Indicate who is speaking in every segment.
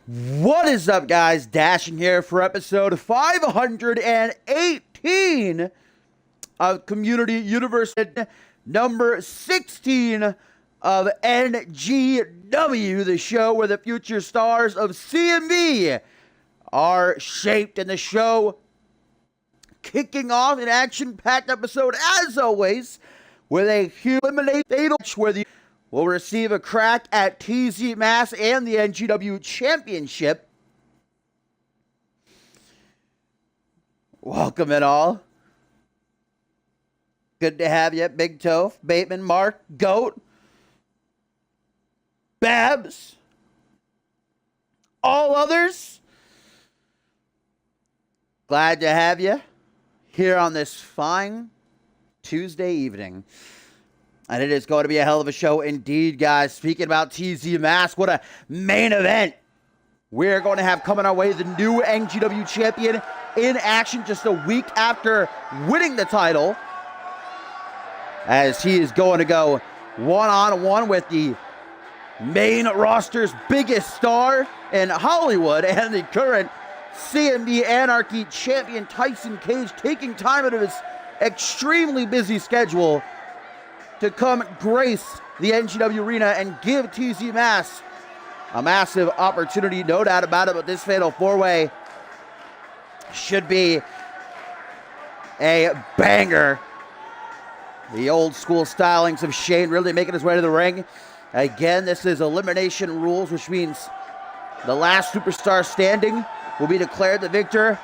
Speaker 1: What is up, guys? Dashing here for episode 518 of Community University, number 16 of NGW, the show where the future stars of CMV are shaped, and the show kicking off an action-packed episode, as always, with a eliminate fatal where the will receive a crack at TZ Mass and the NGW Championship. Welcome it all. Good to have you, Big Toph, Bateman, Mark, Goat, Babs, all others. Glad to have you here on this fine Tuesday evening. And it is going to be a hell of a show indeed, guys. Speaking about TZ Mask, what a main event we're going to have coming our way. The new NGW champion in action just a week after winning the title, as he is going to go one-on-one with the main roster's biggest star in Hollywood and the current CMV Anarchy champion Tyson Cage, taking time out of his extremely busy schedule to come grace the NGW arena and give TZ Mass a massive opportunity, no doubt about it. But this fatal four-way should be a banger. The old school stylings of Shane really making his way to the ring. Again, this is elimination rules, which means the last superstar standing will be declared the victor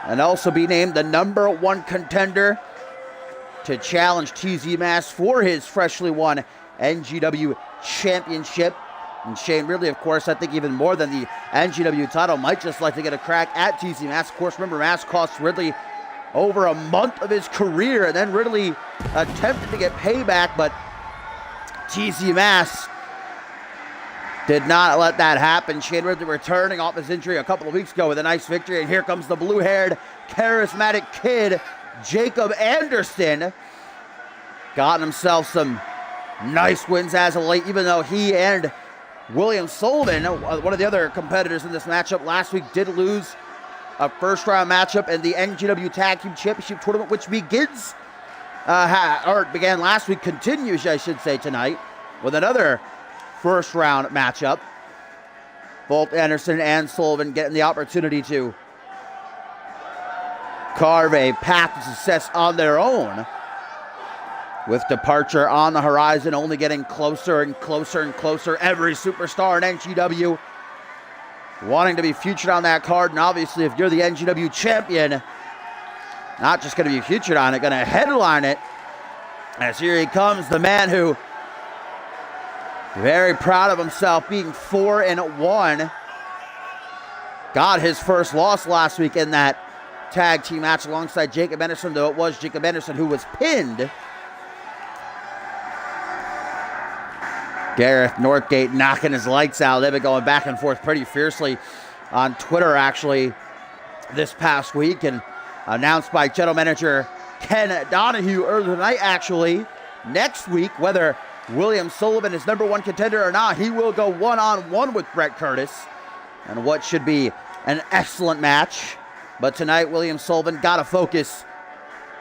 Speaker 1: and also be named the number one contender to challenge TZ Mass for his freshly won NGW Championship. And Shane Ridley, of course, I think even more than the NGW title, might just like to get a crack at TZ Mass. Of course, remember, Mass cost Ridley over a month of his career, and then Ridley attempted to get payback, but TZ Mass did not let that happen. Shane Ridley returning off his injury a couple of weeks ago with a nice victory, and here comes the blue-haired, charismatic kid, Jacob Anderson. Gotten himself some nice wins as of late, even though he and William Sullivan, one of the other competitors in this matchup last week, did lose a first-round matchup in the NGW Tag Team Championship Tournament, which begins, or began last week, continues, I should say, tonight, with another first-round matchup. Both Anderson and Sullivan getting the opportunity to carve a path to success on their own, with departure on the horizon, only getting closer and closer and closer. Every superstar in NGW wanting to be featured on that card, and obviously if you're the NGW champion, not just going to be featured on it, going to headline it. As here he comes, the man who, very proud of himself, being 4-1, got his first loss last week in that tag team match alongside Jacob Anderson, though it was Jacob Anderson who was pinned. Gareth Northgate knocking his lights out. They've been going back and forth pretty fiercely on Twitter, actually, this past week, and announced by General Manager Ken Donahue earlier tonight, actually, next week, whether William Sullivan is number one contender or not, he will go one-on-one with Brett Curtis, and what should be an excellent match. But tonight, William Sullivan got to focus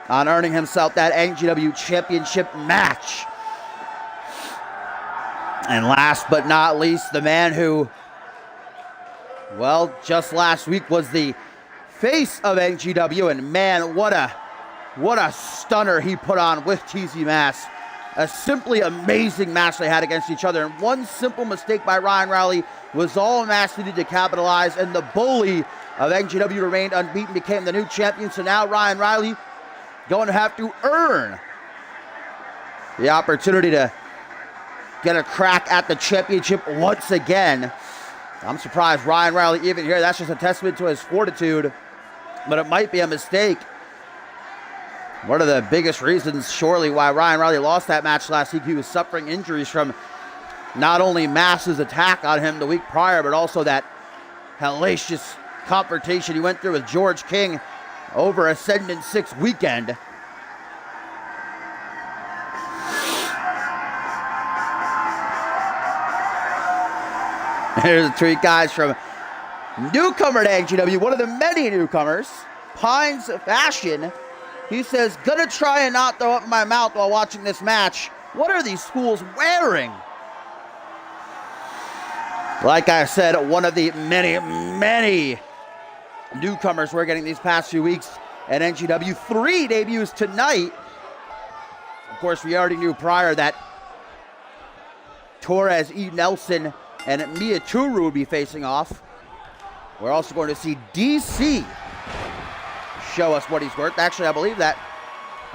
Speaker 1: on earning himself that NGW Championship match. And last but not least, the man who, well, just last week was the face of NGW, and man, what a stunner he put on with TZ Mass. A simply amazing match they had against each other, and one simple mistake by Ryan Riley was all Mass needed to capitalize, and the bully of NGW remained unbeaten, became the new champion. So now Ryan Riley going to have to earn the opportunity to get a crack at the championship once again. I'm surprised Ryan Riley even here. That's just a testament to his fortitude, but it might be a mistake. One of the biggest reasons, surely, why Ryan Riley lost that match last week, he was suffering injuries from not only Mass's attack on him the week prior, but also that hellacious confrontation he went through with George King over Ascendant 6 weekend. Here's a tweet, guys, from newcomer to NGW, one of the many newcomers, Pines Fashion. He says, gonna try and not throw up in my mouth while watching this match. What are these schools wearing? Like I said, one of the many newcomers we're getting these past few weeks at NGW. 3 debuts tonight. Of course, we already knew prior that Torres, E. Nelson, and Mia Turu would be facing off. We're also going to see DC show us what he's worth. Actually, I believe that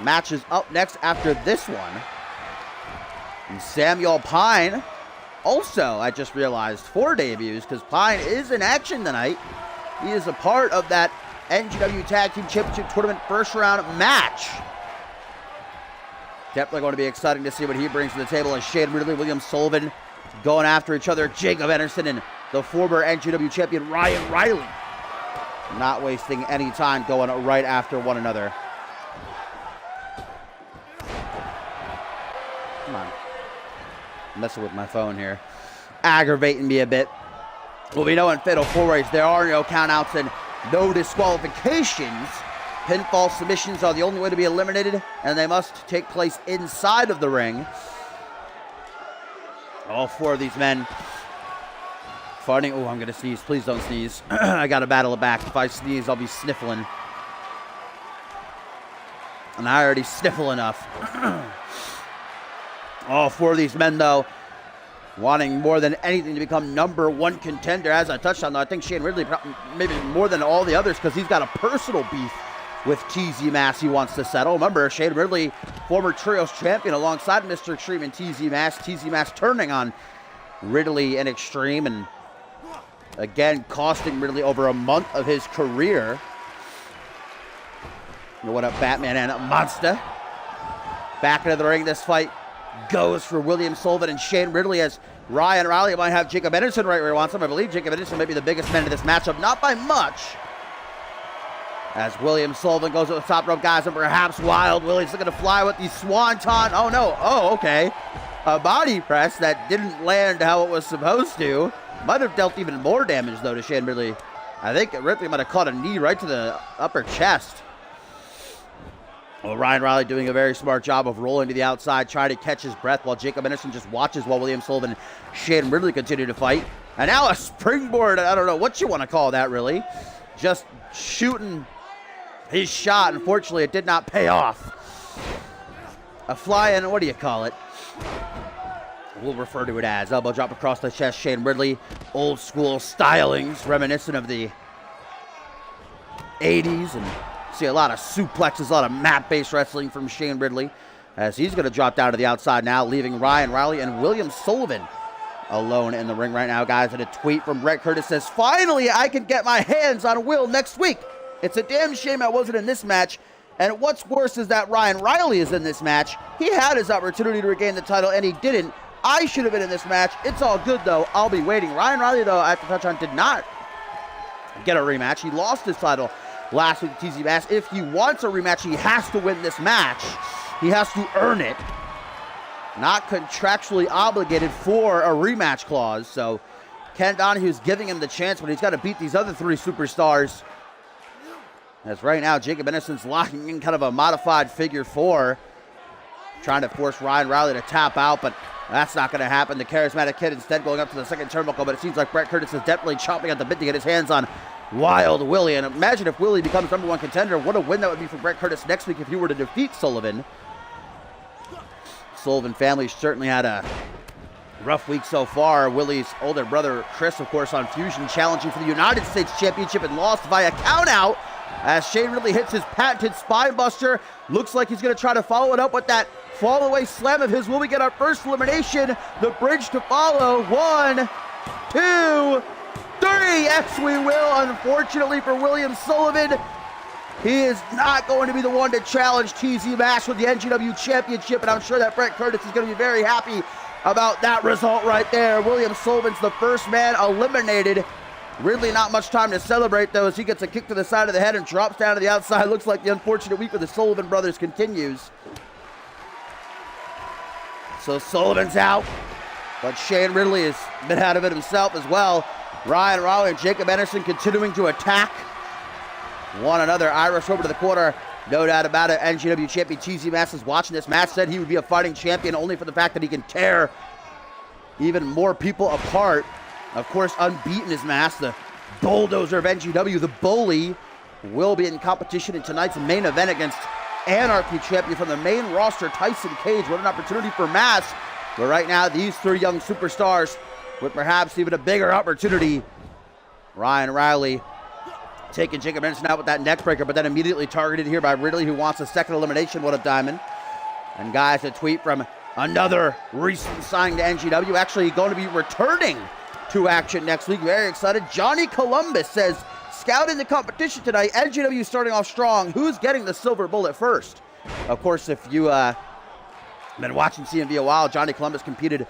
Speaker 1: match is up next after this one. And Samuel Pine, also, I just realized, 4 debuts, because Pine is in action tonight. He is a part of that NGW Tag Team Championship Tournament first round match. Definitely going to be exciting to see what he brings to the table as Shane Ridley, William Sullivan going after each other. Jacob Anderson and the former NGW champion Ryan Riley not wasting any time, going right after one another. Come on. I'm messing with my phone here. Aggravating me a bit. Well, we know in Fatal 4-Ways there are no countouts and no disqualifications. Pinfall submissions are the only way to be eliminated, and they must take place inside of the ring. All 4 of these men fighting. Oh, I'm going to sneeze. Please don't sneeze. I got to battle it back. If I sneeze, I'll be sniffling. And I already sniffle enough. All 4 of these men, though, wanting more than anything to become #1 contender. As I touched on, though, I think Shane Ridley, maybe more than all the others, because he's got a personal beef with TZ Mass he wants to settle. Remember, Shane Ridley, former Trios champion alongside Mr. Extreme and TZ Mass. TZ Mass turning on Ridley and Extreme, and again, costing Ridley over a month of his career. What up, Batman and Monster? Back into the ring, this fight goes for William Sullivan and Shane Ridley, as Ryan Riley might have Jacob Anderson right where he wants him. I believe Jacob Anderson may be the biggest man in this matchup, not by much. As William Sullivan goes to the top rope, guys, and perhaps Wild Willie's looking to fly with the Swanton. Oh, no. Oh, okay. A body press that didn't land how it was supposed to. Might have dealt even more damage, though, to Shane Ridley. I think Ridley might have caught a knee right to the upper chest. Well, Ryan Riley doing a very smart job of rolling to the outside, trying to catch his breath while Jacob Anderson just watches while William Sullivan and Shane Ridley continue to fight. And now a springboard. I don't know what you want to call that, really. Just shooting his shot. Unfortunately, it did not pay off. A fly-in, what do you call it? We'll refer to it as elbow drop across the chest. Shane Ridley, old school stylings, reminiscent of the 80s, and see a lot of suplexes, a lot of mat-based wrestling from Shane Ridley, as he's going to drop down to the outside now, leaving Ryan Riley and William Sullivan alone in the ring right now, guys. And a tweet from Brett Curtis says, finally, I can get my hands on Will next week. It's a damn shame I wasn't in this match. And what's worse is that Ryan Riley is in this match. He had his opportunity to regain the title, and he didn't. I should have been in this match. It's all good, though. I'll be waiting. Ryan Riley, though, I have to touch on, did not get a rematch. He lost his title last week to TZ Mass. If he wants a rematch, he has to win this match. He has to earn it. Not contractually obligated for a rematch clause. So Ken Donahue's giving him the chance, but he's got to beat these other 3 superstars. As right now, Jacob Anderson's locking in kind of a modified figure 4, trying to force Ryan Riley to tap out, but that's not going to happen. The Charismatic Kid instead going up to the second turnbuckle, but it seems like Brett Curtis is definitely chomping at the bit to get his hands on Wild Willie. And imagine if Willie becomes #1 contender. What a win that would be for Brett Curtis next week if he were to defeat Sullivan. Sullivan family certainly had a rough week so far. Willie's older brother, Chris, of course, on Fusion, challenging for the United States Championship and lost via countout. As Shane Ridley hits his patented spine buster. Looks like he's going to try to follow it up with that fall away slam of his. Will we get our first elimination? The bridge to follow. 1, 2, 3. Yes, we will. Unfortunately for William Sullivan, he is not going to be the one to challenge TZ Mass with the NGW Championship, and I'm sure that Brett Curtis is going to be very happy about that result right there. William Sullivan's the first man eliminated. Ridley not much time to celebrate, though, as he gets a kick to the side of the head and drops down to the outside. Looks like the unfortunate week for the Sullivan brothers continues. So Sullivan's out. But Shane Ridley has been out of it himself as well. Ryan Riley and Jacob Anderson continuing to attack one another. Irish over to the corner. No doubt about it. NJW champion TZ Masters watching this match said he would be a fighting champion only for the fact that he can tear even more people apart. Of course, unbeaten is Mass, the bulldozer of NGW. The bully will be in competition in tonight's main event against Anarchy champion from the main roster, Tyson Cage. What an opportunity for Mass. But right now, these three young superstars with perhaps even a bigger opportunity. Ryan Riley taking Jacob Anderson out with that neck breaker, but then immediately targeted here by Ridley, who wants a second elimination. What a diamond. And guys, a tweet from another recent signing to NGW, actually going to be returning to action next week. Very excited. Johnny Columbus says, scouting the competition tonight, NGW starting off strong. Who's getting the silver bullet first? Of course, if you been watching CMV a while, Johnny Columbus competed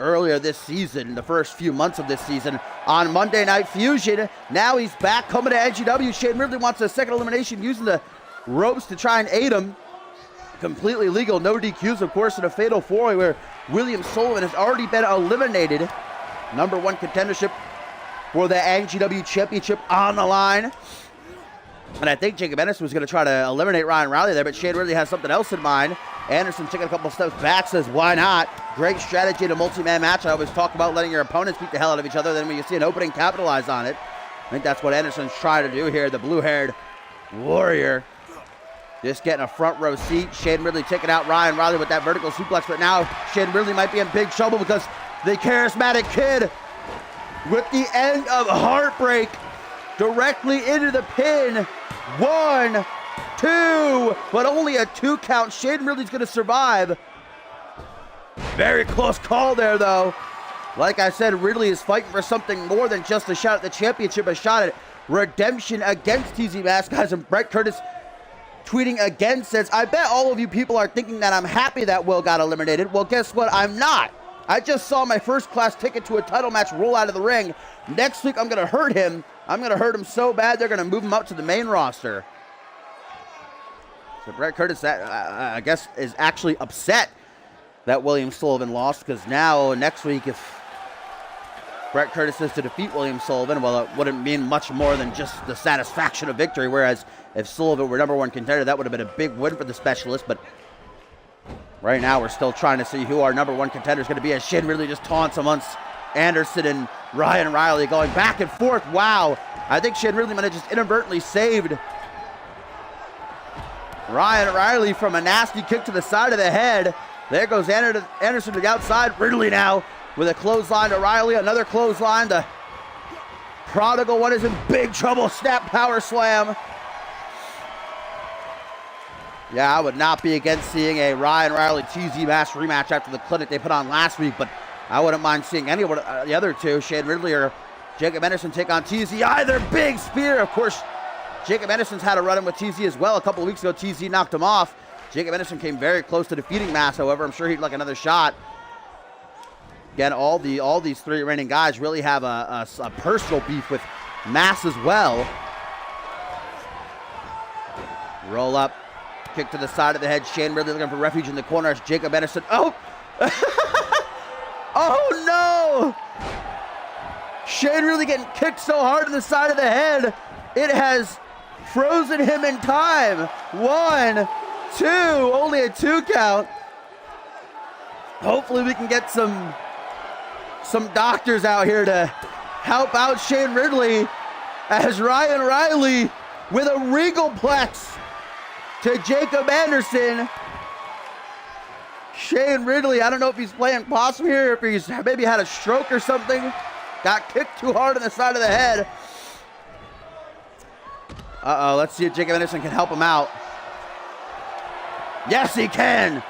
Speaker 1: earlier this season, the first few months of this season, on Monday Night Fusion. Now he's back coming to NGW. Shane Ridley wants a second elimination, using the ropes to try and aid him. Completely legal, no DQs, of course, in a fatal four-way where William Sullivan has already been eliminated. Number one contendership for the NGW Championship on the line. And I think Jacob Anderson was going to try to eliminate Ryan Riley there, but Shane Ridley has something else in mind. Anderson taking a couple steps back, says, why not? Great strategy in a multi-man match. I always talk about letting your opponents beat the hell out of each other. Then when you see an opening, capitalize on it. I think that's what Anderson's trying to do here, the blue-haired warrior. Just getting a front row seat. Shane Ridley taking out Ryan Riley with that vertical suplex, but now Shane Ridley might be in big trouble because the charismatic kid with the end of Heartbreak directly into the pin. 1, 2, but only a 2 count. Shane Ridley's going to survive. Very close call there, though. Like I said, Ridley is fighting for something more than just a shot at the championship, a shot at redemption against TZ Mask. Guys, and Brett Curtis tweeting again says, I bet all of you people are thinking that I'm happy that Will got eliminated. Well, guess what? I'm not. I just saw my first class ticket to a title match roll out of the ring. Next week, I'm going to hurt him. I'm going to hurt him so bad, they're going to move him up to the main roster. So Brett Curtis, I guess, is actually upset that William Sullivan lost, because now, next week, if Brett Curtis is to defeat William Sullivan, well, it wouldn't mean much more than just the satisfaction of victory, whereas if Sullivan were number one contender, that would have been a big win for the specialist, but right now, we're still trying to see who our number one contender is going to be, as Shane Ridley just taunts amongst Anderson and Ryan Riley, going back and forth. Wow. I think Shane Ridley might have just inadvertently saved Ryan Riley from a nasty kick to the side of the head. There goes Anderson to the outside. Ridley now with a clothesline to Riley. Another clothesline. The prodigal one is in big trouble. Snap power slam. Yeah, I would not be against seeing a Ryan Riley TZ Mask rematch after the clinic they put on last week, but I wouldn't mind seeing any of the other two, Shane Ridley or Jacob Anderson, take on TZ. Either big spear. Of course, Jacob Anderson's had a run-in with TZ as well. A couple of weeks ago, TZ knocked him off. Jacob Anderson came very close to defeating Mass, however. I'm sure he'd like another shot. Again, all these three remaining guys really have a personal beef with Mass as well. Roll up. Kick to the side of the head. Shane Ridley looking for refuge in the corner as Jacob Anderson. Oh! Oh, no! Shane Ridley getting kicked so hard in the side of the head, it has frozen him in time. 1, 2, only a 2 count. Hopefully we can get some doctors out here to help out Shane Ridley, as Ryan Riley with a regal plex to Jacob Anderson. Shane Ridley, I don't know if he's playing possum here, if he's maybe had a stroke or something. Got kicked too hard on the side of the head. Uh-oh, let's see if Jacob Anderson can help him out. Yes, he can.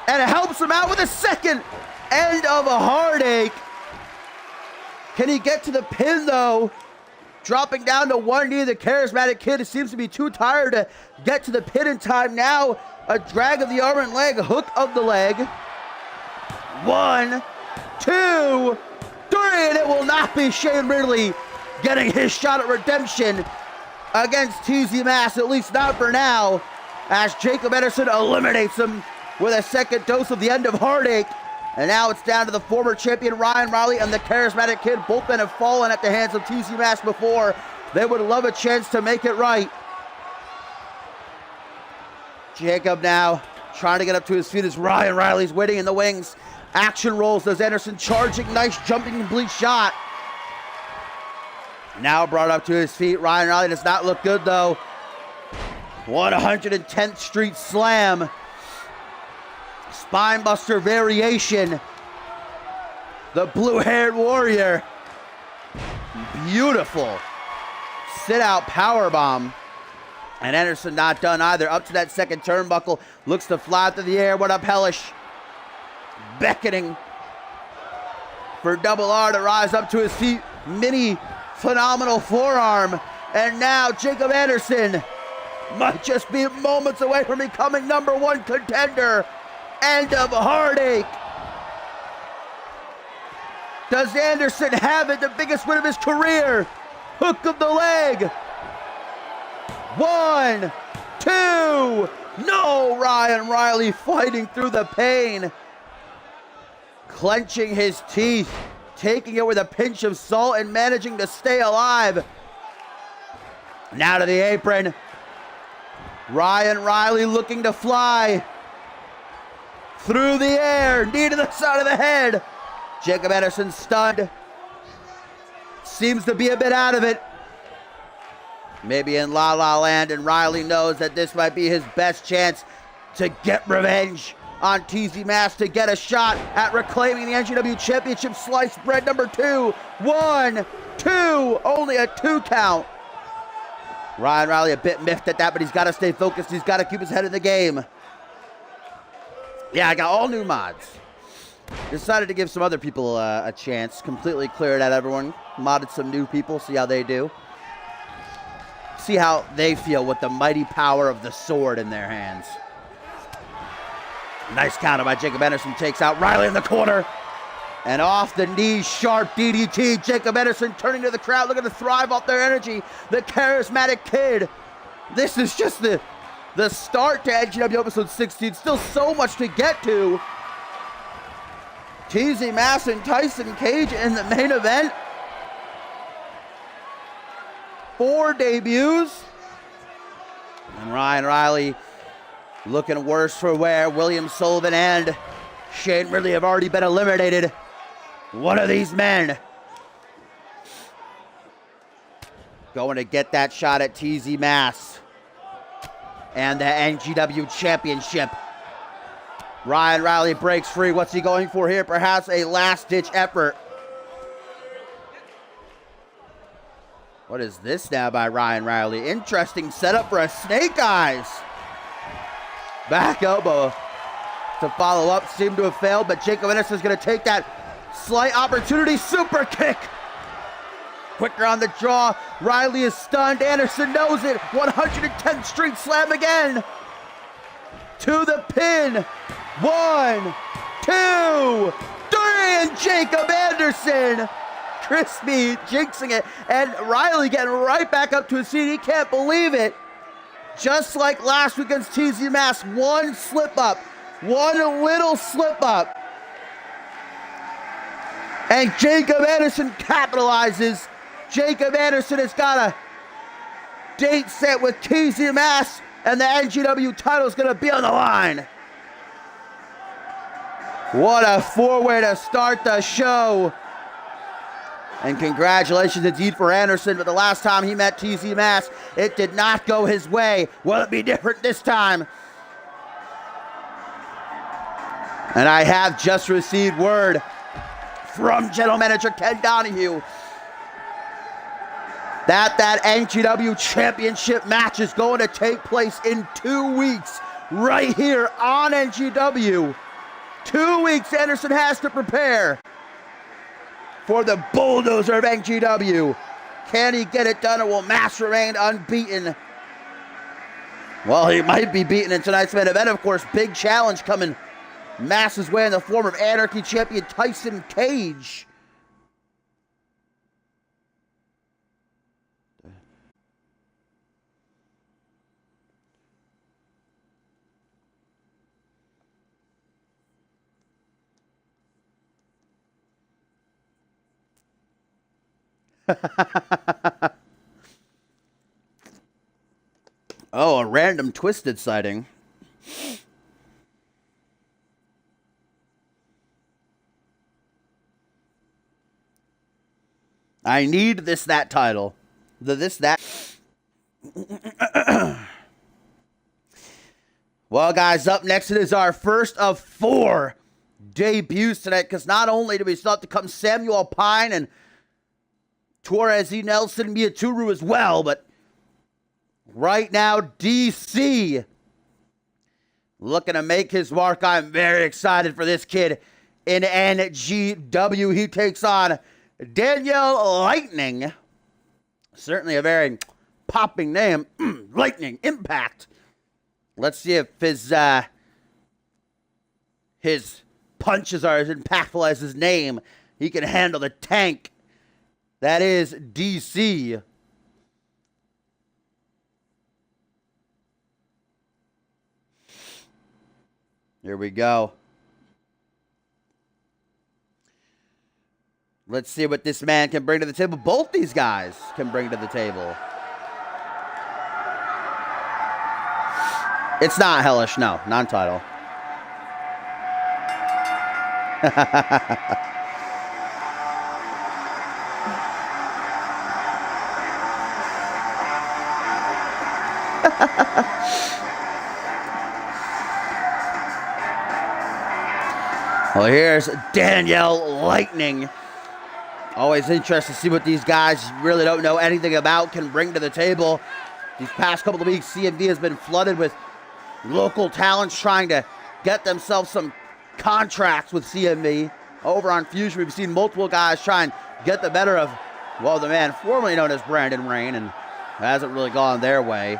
Speaker 1: And it helps him out with a second end of a heartache. Can he get to the pin, though? Dropping down to one knee, the charismatic kid seems to be too tired to get to the pin in time. Now, a drag of the arm and leg, hook of the leg. 1, 2, 3, and it will not be Shane Ridley getting his shot at redemption against TZ Mask, at least not for now, as Jacob Anderson eliminates him with a second dose of the end of heartache And now it's down to the former champion Ryan Riley and the Charismatic Kid. Both men have fallen at the hands of TZ Mask before. They would love a chance to make it right. Jacob now trying to get up to his feet as Ryan Riley's waiting in the wings. Action rolls as Anderson charging, nice jumping complete shot. Now brought up to his feet. Ryan Riley does not look good though. 110th Street Slam. Spinebuster variation. The blue-haired warrior. Beautiful. Sit-out powerbomb. And Anderson not done either. Up to that second turnbuckle. Looks to fly through the air. What up, Hellish? Beckoning for Double R to rise up to his feet. Mini phenomenal forearm. And now Jacob Anderson might just be moments away from becoming #1 contender. End of Heartache. Does Anderson have it? The biggest win of his career. Hook of the leg. 1, 2. No, Ryan Riley fighting through the pain. Clenching his teeth. Taking it with a pinch of salt and managing to stay alive. Now to the apron. Ryan Riley looking to fly. Through the air, knee to the side of the head. Jacob Anderson stunned. Seems to be a bit out of it. Maybe in La La Land, and Riley knows that this might be his best chance to get revenge on TZ Mask, to get a shot at reclaiming the NGW Championship. Sliced bread #2. 1, 2, only a 2 count. Ryan Riley a bit miffed at that, but he's got to stay focused. He's got to keep his head in the game. Yeah, I got all new mods. Decided to give some other people a chance. Completely cleared out everyone. Modded some new people, see how they do. See how they feel with the mighty power of the sword in their hands. Nice counter by Jacob Anderson. Takes out Riley in the corner. And off the knee, sharp DDT. Jacob Anderson turning to the crowd, looking to thrive off their energy. The Charismatic Kid. This is just the start to NGW episode 16. Still so much to get to. TZ Mask and Tyson Cage in the main event. 4 debuts. And Ryan Riley looking worse for wear. William Sullivan and Shane Ridley have already been eliminated. One of these men going to get that shot at TZ Mask and the NGW Championship. Ryan Riley breaks free. What's he going for here? Perhaps a last-ditch effort. What is this now by Ryan Riley? Interesting setup for a Snake Eyes. Back elbow to follow up. Seemed to have failed, but Jacob Anderson is going to take that slight opportunity. Super kick. Quicker on the draw. Riley is stunned. Anderson knows it. 110th Street Slam again. To the pin. 1, 2, 3, and Jacob Anderson. Crispy jinxing it, and Riley getting right back up to his feet. He can't believe it. Just like last week against TZ Mask, one slip up, one little slip up, and Jacob Anderson capitalizes. Jacob Anderson has got a date set with TZ Mask, and the NGW title is going to be on the line. What a 4-way to start the show. And congratulations indeed for Anderson, but the last time he met TZ Mask, it did not go his way. Will it be different this time? And I have just received word from General Manager Ken Donahue that NGW Championship match is going to take place in 2 weeks, right here on NGW. 2 weeks Anderson has to prepare for the bulldozer of NGW. Can he get it done, or will Mask remain unbeaten? Well, he might be beaten in tonight's main event, of course. Big challenge coming Mask's way in the form of Anarchy champion Tyson Cage. Oh, a random Twisted sighting. I need that title. That. Well, guys, up next it is our first of 4 debuts tonight, because not only do we still have to come Samuel Pine and Torres E. Nelson Miyaturu as well, but right now, DC looking to make his mark. I'm very excited for this kid in NGW. He takes on Daniel Lightning. Certainly a very popping name. Lightning Impact. Let's see if his punches are as impactful as his name. He can handle the tank. That is DC. Here we go. Let's see what this man can bring to the table. Both these guys can bring to the table. It's not Hellish, no. Non-title. Well, here's Daniel Lightning. Always interested to see what these guys really don't know anything about can bring to the table. These past couple of weeks, CMV has been flooded with local talents trying to get themselves some contracts with CMV. Over on Fusion, we've seen multiple guys try and get the better of, well, the man formerly known as Brandon Rain, and hasn't really gone their way.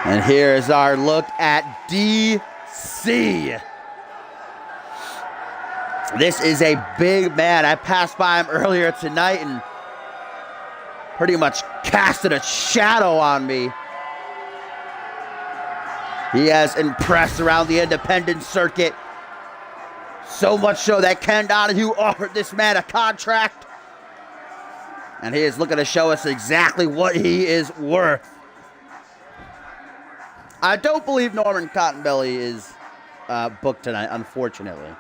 Speaker 1: And here's our look at DC. This is a big man. I passed by him earlier tonight and pretty much casted a shadow on me. He has impressed around the independent circuit. So much so that Ken Donahue offered this man a contract. And he is looking to show us exactly what he is worth. I don't believe Norman Cottonbelly is booked tonight, unfortunately.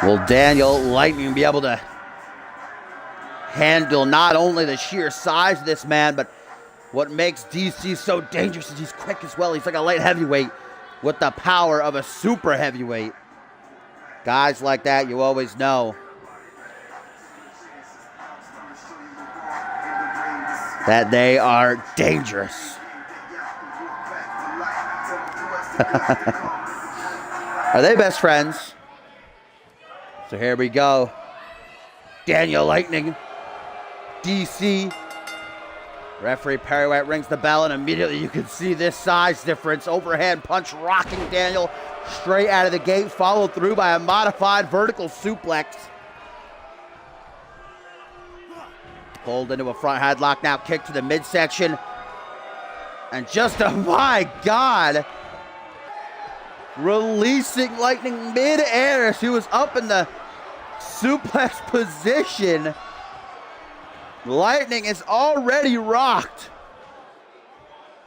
Speaker 1: Will Daniel Lightning be able to handle not only the sheer size of this man, but what makes DC so dangerous is he's quick as well. He's like a light heavyweight with the power of a super heavyweight. Guys like that, you always know that they are dangerous. Are they best friends? So here we go. Daniel Lightning, DC. Referee Perry White rings the bell, and immediately you can see this size difference. Overhand punch rocking Daniel straight out of the gate, followed through by a modified vertical suplex. Pulled into a front headlock, now kick to the midsection. And just, my God, releasing Lightning mid-air as he was up in the suplex position. Lightning is already rocked.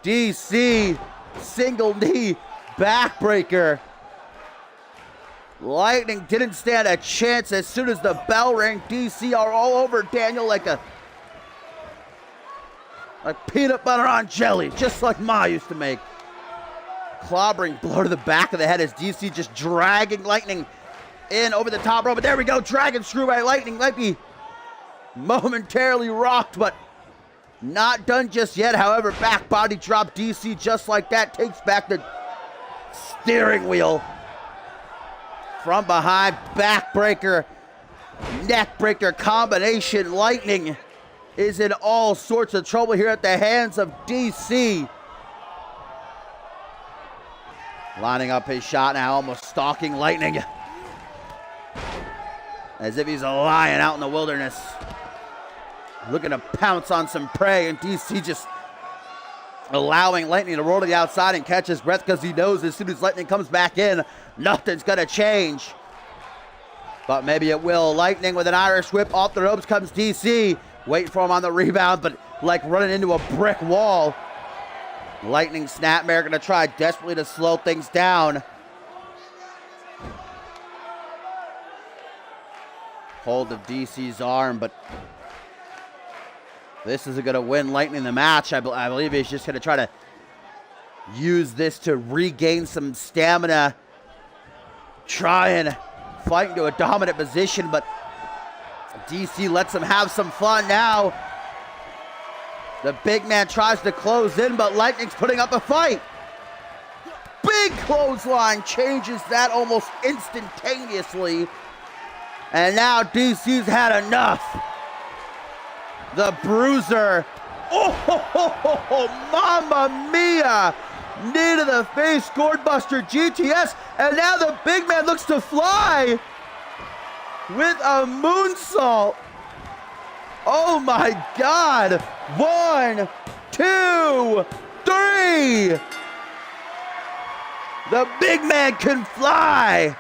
Speaker 1: DC, single knee, backbreaker. Lightning didn't stand a chance. As soon as the bell rang, DC are all over Daniel like peanut butter on jelly, just like Ma used to make. Clobbering blow to the back of the head as DC just dragging Lightning in over the top rope. But there we go, dragon screw by Lightning. Might be momentarily rocked, but not done just yet. However, back body drop. DC just like that takes back the steering wheel. From behind, backbreaker, neckbreaker combination. Lightning is in all sorts of trouble here at the hands of DC. Lining up his shot now, almost stalking Lightning. As if he's a lion out in the wilderness. Looking to pounce on some prey, and DC just allowing Lightning to roll to the outside and catch his breath because he knows as soon as Lightning comes back in, nothing's going to change. But maybe it will. Lightning with an Irish whip. Off the ropes comes DC. Waiting for him on the rebound, but like running into a brick wall. Lightning Snapmare going to try desperately to slow things down. Hold of DC's arm, but this isn't going to win Lightning the match. I believe he's just going to try to use this to regain some stamina. Try and fight into a dominant position, but DC lets him have some fun now. The big man tries to close in, but Lightning's putting up a fight. Big clothesline changes that almost instantaneously. And now DC's had enough. The Bruiser. Oh, mamma mia. Knee to the face, Gourdbuster GTS. And now the big man looks to fly with a moonsault. Oh my God. 1, 2, 3. The big man can fly.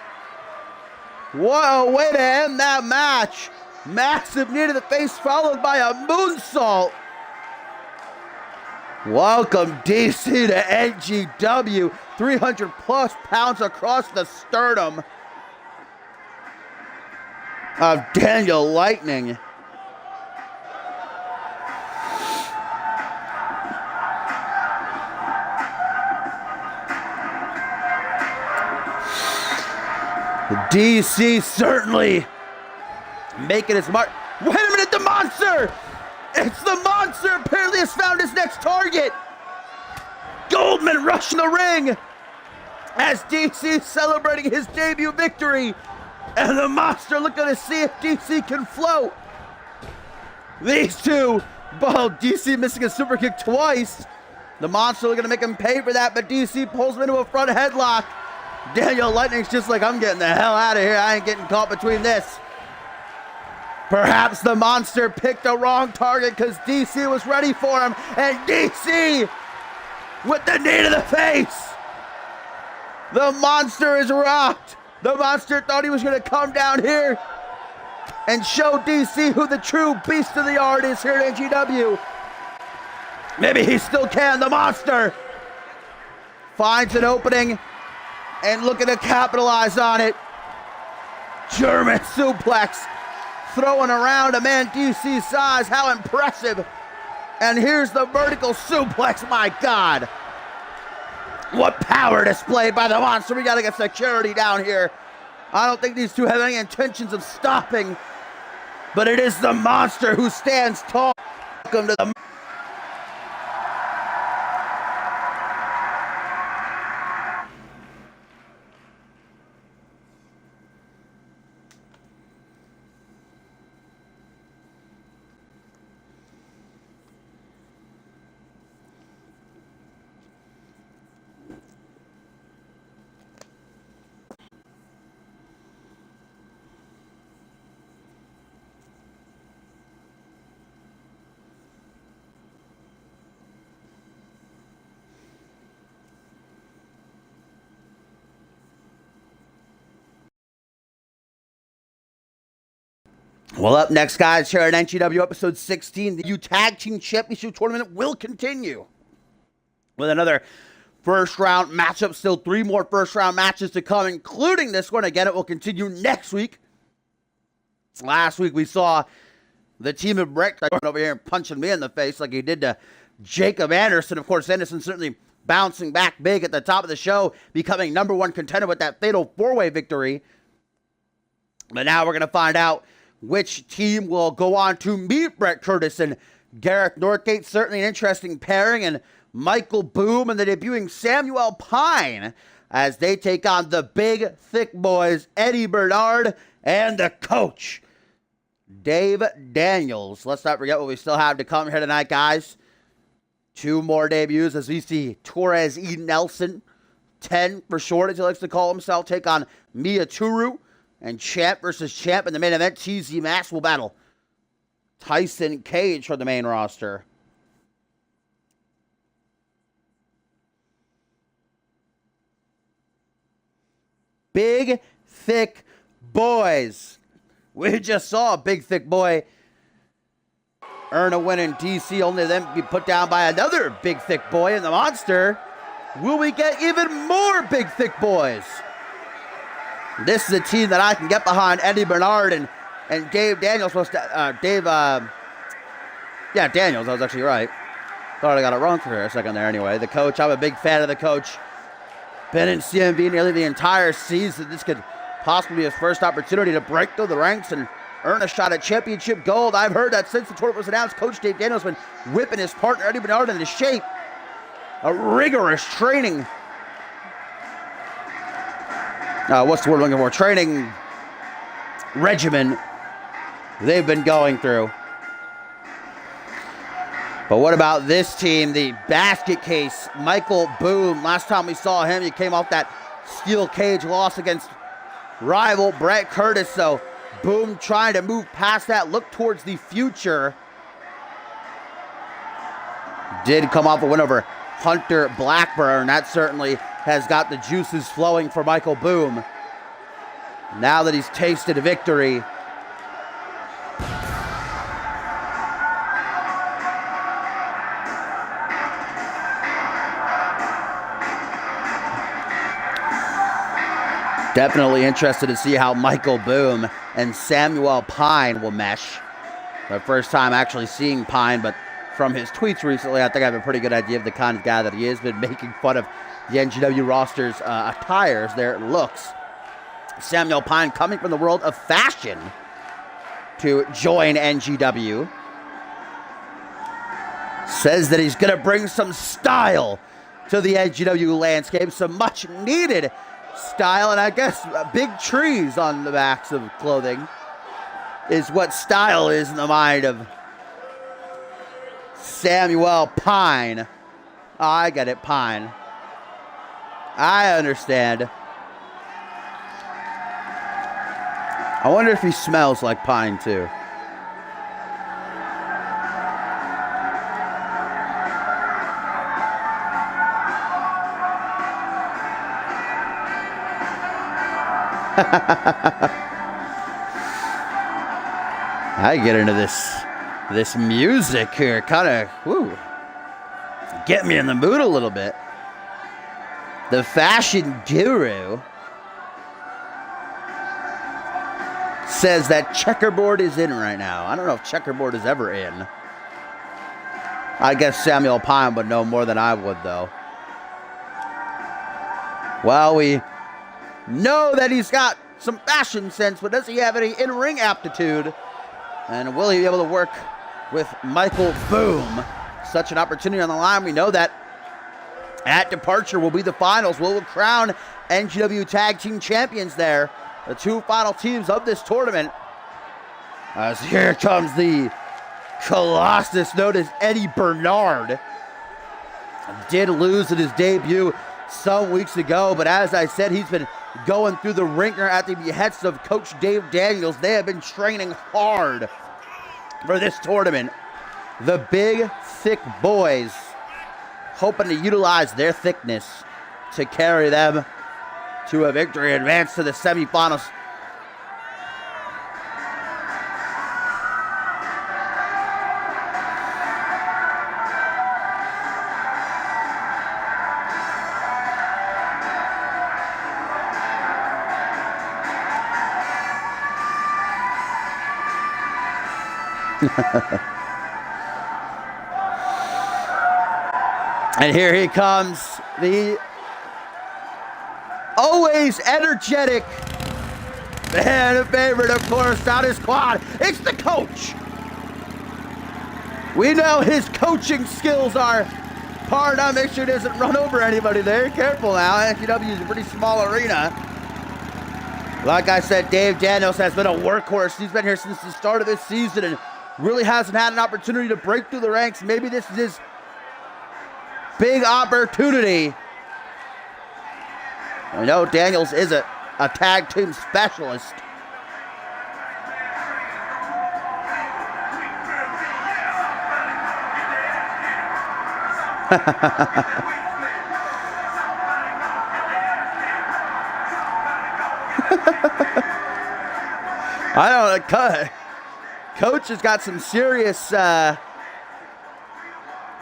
Speaker 1: What a way to end that match. Massive knee to the face followed by a moonsault. Welcome DC to NGW. 300 plus pounds across the sternum of Daniel Lightning. DC certainly making his mark. Wait a minute, the monster! It's the monster! Apparently has found his next target. Goldman rushing the ring as DC celebrating his debut victory. And the monster looking to see if DC can float. These two, well, DC missing a super kick twice. The monster looking to make him pay for that, but DC pulls him into a front headlock. Daniel Lightning's just like, I'm getting the hell out of here. I ain't getting caught between this. Perhaps the monster picked the wrong target because DC was ready for him. And DC with the knee to the face. The monster is rocked. The monster thought he was going to come down here and show DC who the true beast of the yard is here at NGW. Maybe he still can. The monster finds an opening and looking to capitalize on it. German suplex. Throwing around a man DC's size. How impressive. And here's the vertical suplex. My God. What power displayed by the monster. We got to get security down here. I don't think these two have any intentions of stopping. But it is the monster who stands tall. Welcome to the... Well, up next, guys, here at NGW episode 16, the U Tag Team Championship Tournament will continue with another first-round matchup. Still 3 more first-round matches to come, including this one. Again, it will continue next week. Last week, we saw the team of Brett over here punching me in the face like he did to Jacob Anderson. Of course, Anderson certainly bouncing back big at the top of the show, becoming #1 contender with that fatal 4-way victory. But now we're going to find out which team will go on to meet Brett Curtis and Gareth Northgate. Certainly an interesting pairing. And Michael Boom and the debuting Samuel Pine as they take on the big, thick boys, Eddie Bernard and the coach, Dave Daniels. Let's not forget what we still have to come here tonight, guys. 2 more debuts as we see Torres E. Nelson 10 for short, as he likes to call himself, take on Mia Turu. And champ versus champ in the main event, TZ Mask will battle Tyson Cage for the main roster. Big, thick boys. We just saw a big, thick boy earn a win in DC, only to then be put down by another big, thick boy in the Monster. Will we get even more big, thick boys? This is a team that I can get behind. Eddie Bernard and Dave Daniels. Daniels, I was actually right. Thought I got it wrong for a second there anyway. The coach, I'm a big fan of the coach. Been in CMV nearly the entire season. This could possibly be his first opportunity to break through the ranks and earn a shot at championship gold. I've heard that since the tournament was announced, Coach Dave Daniels has been whipping his partner Eddie Bernard into shape. A rigorous training. What's the word I'm looking for? Training regimen they've been going through. But what about this team? The basket case, Michael Boom. Last time we saw him, he came off that steel cage loss against rival Brett Curtis. So Boom trying to move past that, look towards the future. Did come off a win over Hunter Blackburn. That certainly has got the juices flowing for Michael Boom. Now that he's tasted victory, definitely interested to see how Michael Boom and Samuel Pine will mesh. The first time actually seeing Pine, but from his tweets recently, I think I have a pretty good idea of the kind of guy that he is. Been making fun of the NGW roster's attires, their looks. Samuel Pine coming from the world of fashion to join NGW. Says that he's going to bring some style to the NGW landscape, some much needed style, and I guess big trees on the backs of clothing is what style is in the mind of Samuel Pine. I get it, Pine. I understand. I wonder if he smells like pine too. I get into this music here, kind of, get me in the mood a little bit. The fashion guru says that checkerboard is in right now. I don't know if checkerboard is ever in. I guess Samuel Pine would know more than I would, though. Well, we know that he's got some fashion sense, but does he have any in-ring aptitude? And will he be able to work with Michael Boom? Such an opportunity on the line. We know that at Departure will be the finals. We'll crown NGW Tag Team Champions there. The two final teams of this tournament. As here comes the Colossus known as Eddie Bernard. Did lose in his debut some weeks ago, but as I said, he's been going through the ringer at the behest of Coach Dave Daniels. They have been training hard for this tournament. The big, thick boys hoping to utilize their thickness to carry them to a victory and advance to the semifinals. And here he comes, the always energetic fan favorite, of course, out his quad. It's the coach. We know his coaching skills are hard on. Make sure he doesn't run over anybody there. Careful now. NGW is a pretty small arena. Like I said, Dave Daniels has been a workhorse. He's been here since the start of this season and really hasn't had an opportunity to break through the ranks. Maybe this is his big opportunity I know Daniels is a tag team specialist. I don't know. Coach has got some serious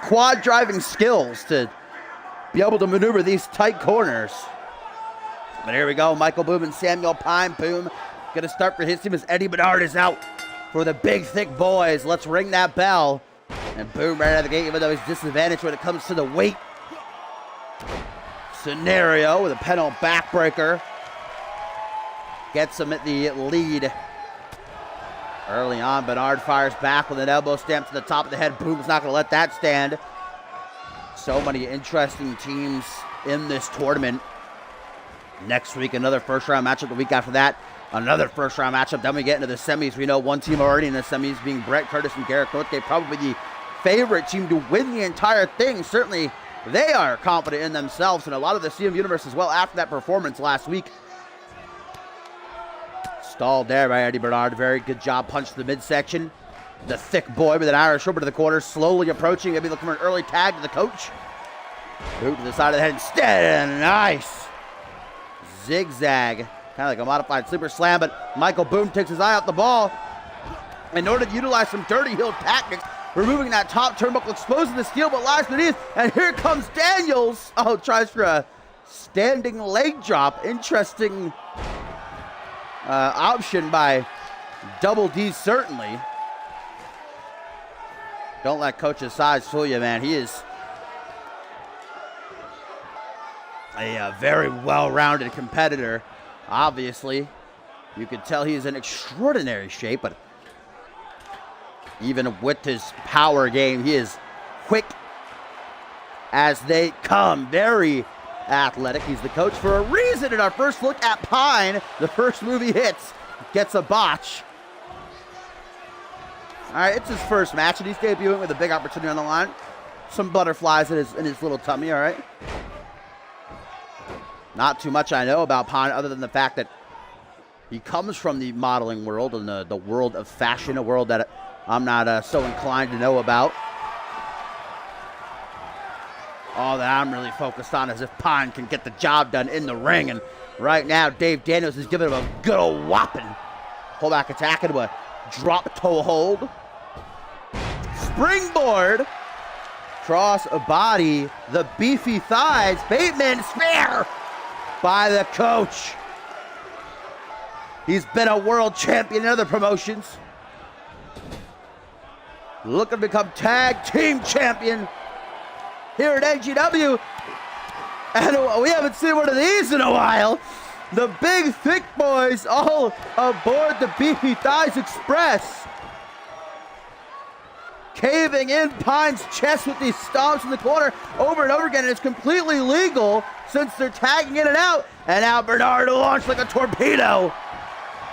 Speaker 1: quad driving skills to be able to maneuver these tight corners. But here we go. Michael Boom and Samuel Pine. Boom going to start for his team as Eddie Bernard is out for the big, thick boys. Let's ring that bell. And Boom right out of the gate, even though he's disadvantaged when it comes to the weight scenario with a pedal backbreaker. Gets him at the lead. Early on, Bernard fires back with an elbow stamp to the top of the head. Boom's not going to let that stand. So many interesting teams in this tournament. Next week, another first-round matchup. The week after that, another first-round matchup. Then we get into the semis. We know one team already in the semis being Brett Curtis and Garrett Northgate. Probably the favorite team to win the entire thing. Certainly, they are confident in themselves and a lot of the CM Universe as well after that performance last week. Stalled there by Eddie Bernard. Very good job. Punch to the midsection. The thick boy with an Irish over to the corner. Slowly approaching. Maybe looking for an early tag to the coach. Boot to the side of the head instead. Nice. Zigzag. Kind of like a modified sleeper slam, but Michael Boom takes his eye off the ball. In order to utilize some dirty heel tactics, removing that top turnbuckle, exposing the steel, but lies beneath. And here comes Daniels. Oh, tries for a standing leg drop. Interesting option by Double D, certainly. Don't let Coach's size fool you, man. He is a very well-rounded competitor. Obviously, you can tell he's in extraordinary shape, but even with his power game, he is quick as they come. Very athletic. He's the coach for a reason. In our first look at Pine, the first move he hits gets a botch. All right, it's his first match, and he's debuting with a big opportunity on the line. Some butterflies in his little tummy, all right? Not too much I know about Pine other than the fact that he comes from the modeling world and the world of fashion, a world that I'm not so inclined to know about. All that I'm really focused on is if Pine can get the job done in the ring. And right now, Dave Daniels is giving him a good old whopping. Pullback attack into a drop toe hold. Springboard. Cross a body. The beefy thighs. Bateman spear by the coach. He's been a world champion in other promotions. Looking to become tag team champion here at AGW. And we haven't seen one of these in a while. The big, thick boys all aboard the Beefy Thighs Express. Caving in Pine's chest with these stomps in the corner over and over again. And it's completely legal since they're tagging in and out. And now Bernard launched like a torpedo.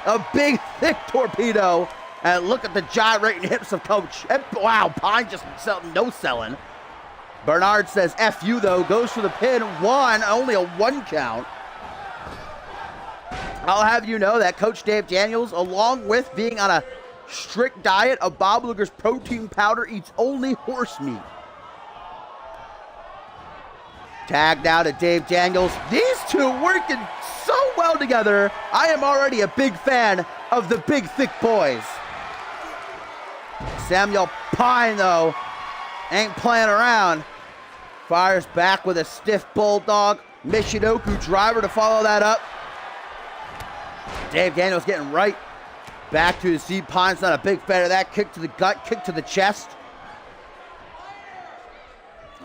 Speaker 1: A big, thick torpedo. And look at the gyrating hips of Coach. And wow, Pine just no-selling. Bernard says F you, though. Goes for the pin. Only a one count. I'll have you know that Coach Dave Daniels, along with being on a strict diet of Bob Luger's protein powder, eats only horse meat. Tagged out at Dave Daniels. These two working so well together. I am already a big fan of the big, thick boys. Samuel Pine, though, ain't playing around. Fires back with a stiff bulldog. Michinoku driver to follow that up. Dave Daniels getting right back to his seat. Pine's not a big fan of that. Kick to the gut, kick to the chest.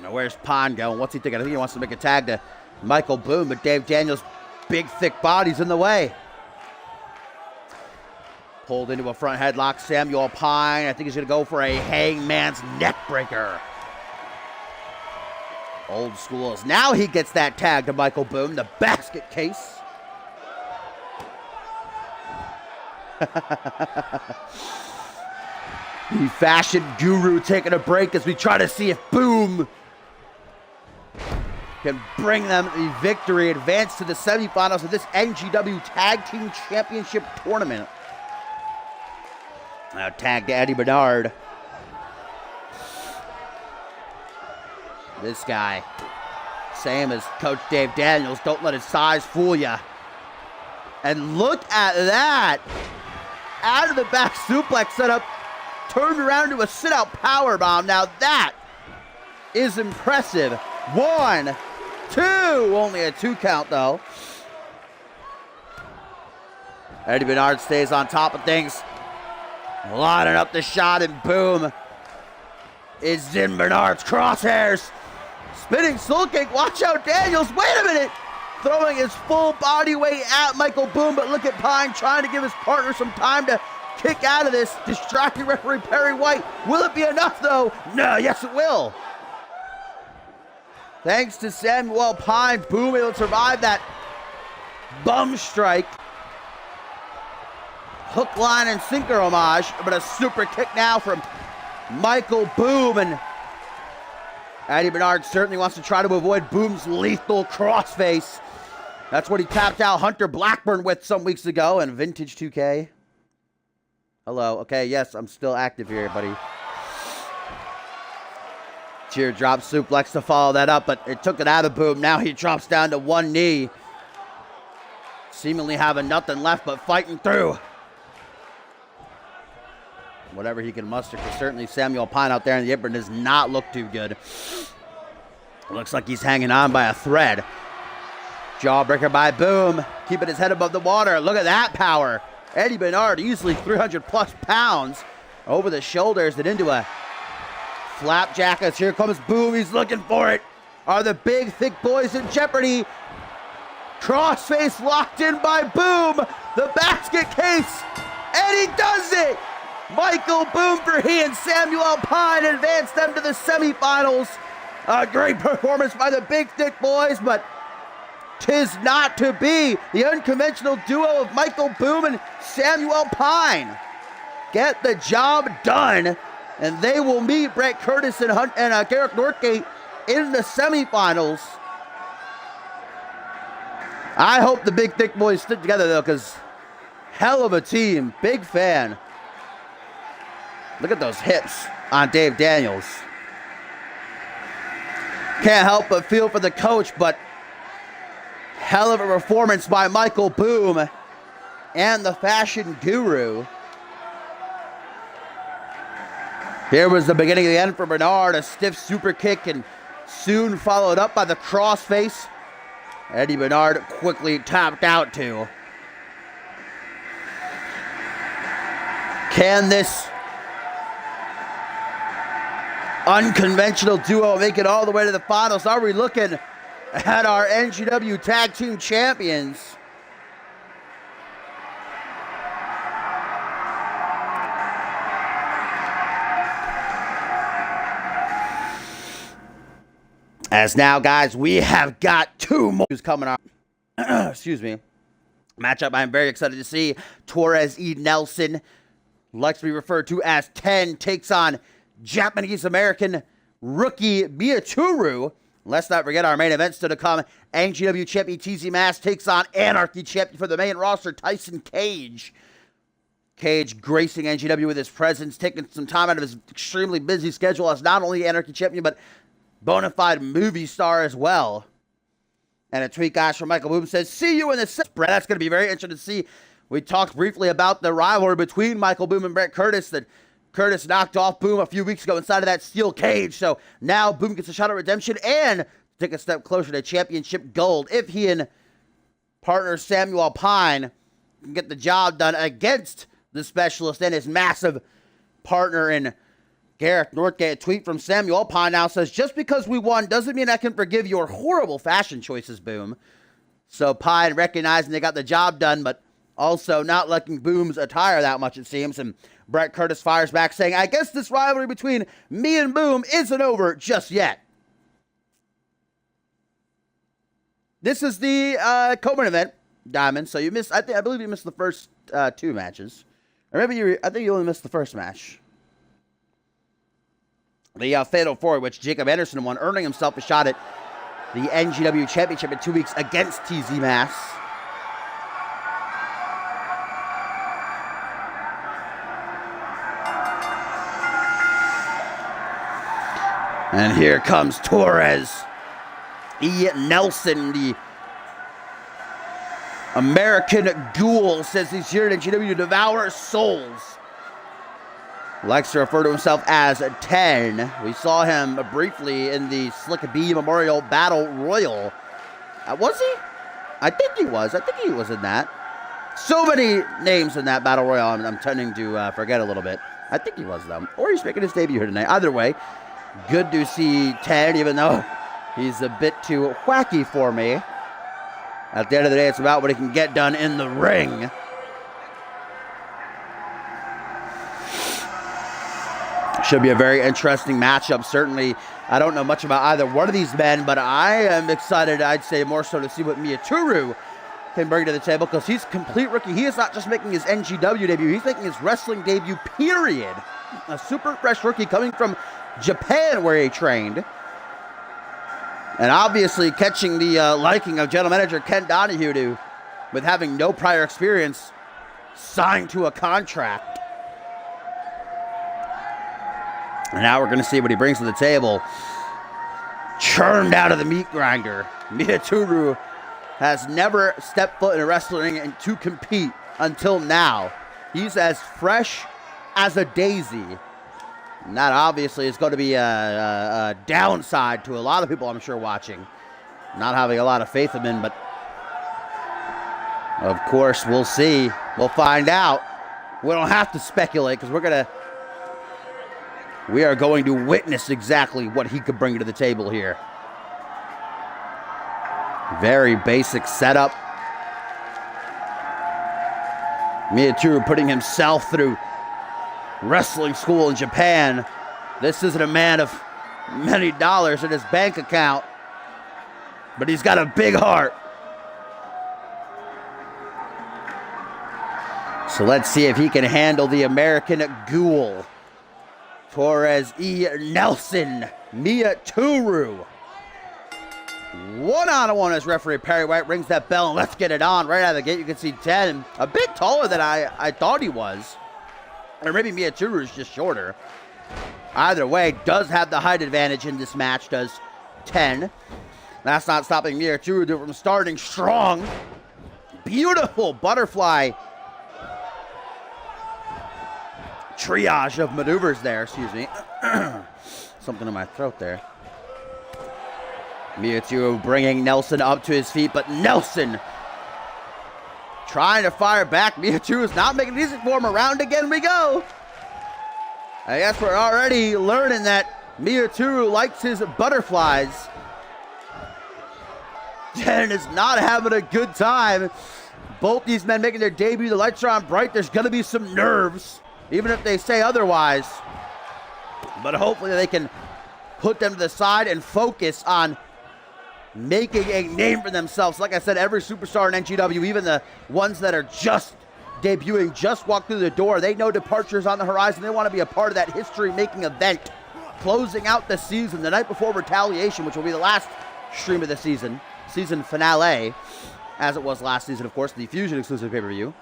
Speaker 1: Now where's Pine going? What's he thinking? I think he wants to make a tag to Michael Boom, but Dave Daniels' big, thick body's in the way. Pulled into a front headlock. Samuel Pine, I think he's going to go for a hangman's neck breaker. Old school as now he gets that tag to Michael Boom, the basket case. The fashion guru taking a break as we try to see if Boom can bring them the victory, advance to the semifinals of this NGW Tag Team Championship Tournament. Now tag to Eddie Bernard. This guy, same as Coach Dave Daniels, don't let his size fool you. And look at that. Out of the back suplex setup, turned around to a sit-out powerbomb. Now that is impressive. 1, 2, only a 2 count though. Eddie Bernard stays on top of things. Lining up the shot, and boom, is in Bernard's crosshairs. Spinning soul kick, watch out Daniels, wait a minute! Throwing his full body weight at Michael Boom, but look at Pine trying to give his partner some time to kick out of this. Distracting referee Perry White. Will it be enough though? No, yes it will. Thanks to Samuel Pine, Boom able to survive that bum strike. Hook, line, and sinker homage, but a super kick now from Michael Boom, and Eddie Bernard certainly wants to try to avoid Boom's lethal crossface. That's what he tapped out Hunter Blackburn with some weeks ago in Vintage 2K. Hello. Okay, yes, I'm still active here, buddy. Teardrop suplex to follow that up, but it took it out of Boom. Now he drops down to one knee. Seemingly having nothing left but fighting through. Whatever he can muster, because certainly Samuel Pine out there in the apron does not look too good. Looks like he's hanging on by a thread. Jawbreaker by Boom, keeping his head above the water. Look at that power. Eddie Bernard, easily 300 plus pounds, over the shoulders and into a flapjack. As here comes Boom, he's looking for it. Are the big, thick boys in jeopardy? Crossface locked in by Boom. The basket case, and he does it. Michael Boom for he and Samuel Pine advance them to the semifinals. A great performance by the big thick boys, but 'tis not to be. The unconventional duo of Michael Boom and Samuel Pine get the job done, and they will meet Brett Curtis and Garrett Northgate in the semifinals. I hope the big thick boys stick together though, because hell of a team. Big fan. Look at those hips on Dave Daniels. Can't help but feel for the coach, but hell of a performance by Michael Boom and the Fashion Guru. Here was the beginning of the end for Bernard. A stiff super kick and soon followed up by the crossface. Eddie Bernard quickly tapped out to. Can this unconventional duo make it all the way to the finals? Are we looking at our NGW Tag Team Champions? As now, guys, we have got 2 more coming up. Excuse me. Matchup I'm very excited to see. Torres E. Nelson, likes to be referred to as 10, takes on Japanese-American rookie Miyaturu. Let's not forget our main events still to come. NGW champion TZ Mass takes on Anarchy champion for the main roster, Tyson Cage. Cage gracing NGW with his presence, taking some time out of his extremely busy schedule as not only Anarchy champion, but bona fide movie star as well. And a tweet, guys, from Michael Boom says, see you in the spread. That's going to be very interesting to see. We talked briefly about the rivalry between Michael Boom and Brett Curtis that Curtis knocked off Boom a few weeks ago inside of that steel cage. So now Boom gets a shot at redemption and take a step closer to championship gold if he and partner Samuel Pine can get the job done against the specialist and his massive partner in Garrett Northgate. A tweet from Samuel Pine now says, just because we won doesn't mean I can forgive your horrible fashion choices, Boom. So Pine recognizing they got the job done, but also not liking Boom's attire that much, it seems. And Brett Curtis fires back saying, I guess this rivalry between me and Boom isn't over just yet. This is the co-main event, Diamond. So you missed, I believe you missed the first 2 matches. Or maybe I think you only missed the first match. The Fatal 4, which Jacob Anderson won, earning himself a shot at the NGW Championship in 2 weeks against TZ Mass. And here comes Torres E. Nelson, the American Ghoul, says he's here at NGW to devour souls. Likes to refer to himself as 10. We saw him briefly in the Slick B Memorial Battle Royal. Was he? I think he was. I think he was in that. So many names in that Battle Royal, I'm tending to forget a little bit. I think he was, though. Or he's making his debut here tonight. Either way, good to see 10, even though he's a bit too wacky for me. At the end of the day, it's about what he can get done in the ring. Should be a very interesting matchup, certainly. I don't know much about either one of these men, but I am excited, I'd say more so, to see what Miyaturu can bring to the table, because he's a complete rookie. He is not just making his NGW debut, he's making his wrestling debut, period. A super fresh rookie coming from Japan, where he trained. And obviously catching the liking of General Manager Ken Donahue, with having no prior experience, signed to a contract. And now we're going to see what he brings to the table. Churned out of the meat grinder. Miyaturu has never stepped foot in a wrestling ring to compete until now. He's as fresh as a daisy. And that obviously is going to be a downside to a lot of people, I'm sure, watching. Not having a lot of faith in him, but of course, we'll see. We'll find out. We don't have to speculate, because we are going to witness exactly what he could bring to the table here. Very basic setup. Miyaturu putting himself through wrestling school in Japan. This isn't a man of many dollars in his bank account, but he's got a big heart. So let's see if he can handle the American Ghoul. Torres E. Nelson, Miyaturu. One-on-one as referee Perry White rings that bell, and let's get it on. Right out of the gate, you can see 10, a bit taller than I thought he was. Or maybe Miyaturu is just shorter. Either way, does have the height advantage in this match, does 10. That's not stopping Miyaturu from starting strong. Beautiful butterfly triage of maneuvers there, excuse me. Something in my throat there. Miyaturu bringing Nelson up to his feet, but Nelson trying to fire back. Miyaturu is not making it easy for him. Around again we go. I guess we're already learning that Miyaturu likes his butterflies. Jen is not having a good time. Both these men making their debut. The lights are on bright. There's going to be some nerves, even if they say otherwise. But hopefully they can put them to the side and focus on making a name for themselves. Like I said, every superstar in NGW, even the ones that are just debuting, just walked through the door, they know departures on the horizon. They want to be a part of that history-making event, closing out the season the night before Retaliation, which will be the last stream of the season finale, as it was last season, of course, the Fusion exclusive pay-per-view.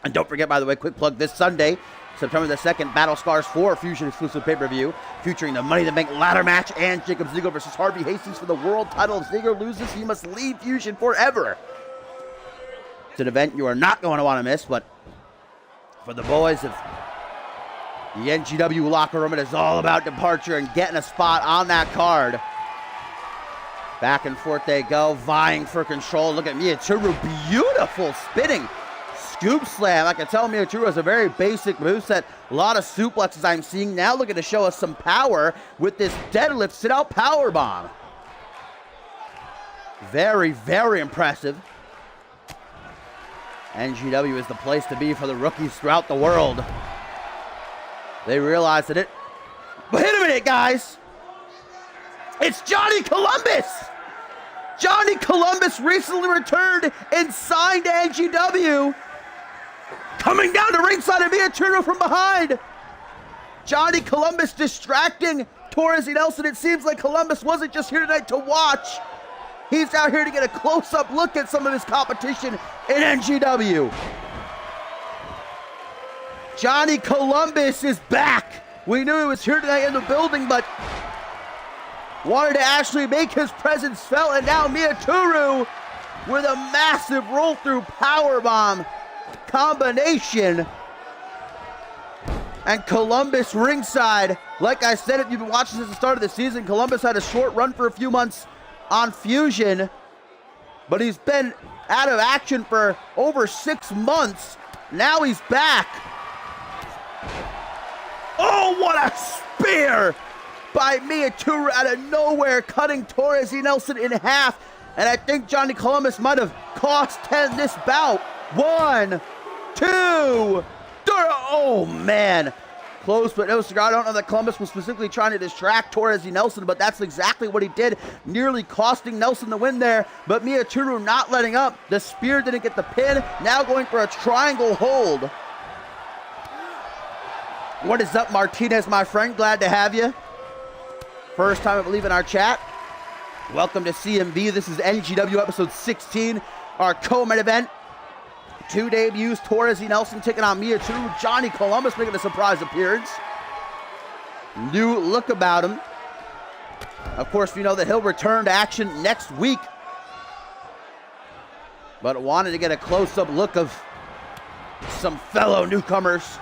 Speaker 1: And don't forget, by the way, quick plug, this Sunday, September the 2nd, Battle Scars 4 Fusion exclusive pay-per-view, featuring the Money in the Bank ladder match and Jacob Ziegler versus Harvey Hastings for the world title. If Ziegler loses, he must leave Fusion forever. It's an event you are not going to want to miss, but for the boys of the NGW locker room, it is all about departure and getting a spot on that card. Back and forth they go, vying for control. Look at Miyaturu, beautiful spinning scoop slam. I can tell Miyaturu has a very basic moveset. A lot of suplexes I'm seeing now, looking to show us some power with this deadlift sit-out power bomb. Very, very impressive. NGW is the place to be for the rookies throughout the world. They realize that it... But wait a minute, guys! It's Johnny Columbus! Johnny Columbus recently returned and signed to NGW. Coming down to ringside and Miyaturu from behind. Johnny Columbus distracting Torres E. Nelson. It seems like Columbus wasn't just here tonight to watch. He's out here to get a close-up look at some of his competition in NGW. Johnny Columbus is back. We knew he was here tonight in the building, but wanted to actually make his presence felt, and now Miyaturu with a massive roll-through powerbomb combination. And Columbus ringside. Like I said, if you've been watching since the start of the season, Columbus had a short run for a few months on Fusion, but he's been out of action for over 6 months. Now he's back. Oh, what a spear by Miyaturu out of nowhere, cutting Torres y Nelson in half. And I think Johnny Columbus might have cost 10 this bout. 1, 2, 3. Oh, man. Close but no cigar. I don't know that Columbus was specifically trying to distract Torres y Nelson, but that's exactly what he did, nearly costing Nelson the win there. But Miyaturu not letting up. The spear didn't get the pin. Now going for a triangle hold. What is up, Martinez, my friend? Glad to have you. First time, I believe, in our chat. Welcome to CMV. This is NGW episode 16, our co-main event. 2 debuts, Torres y Nelson taking on Miyaturu. Johnny Columbus making a surprise appearance. New look about him. Of course, we know that he'll return to action next week. But wanted to get a close-up look of some fellow newcomers.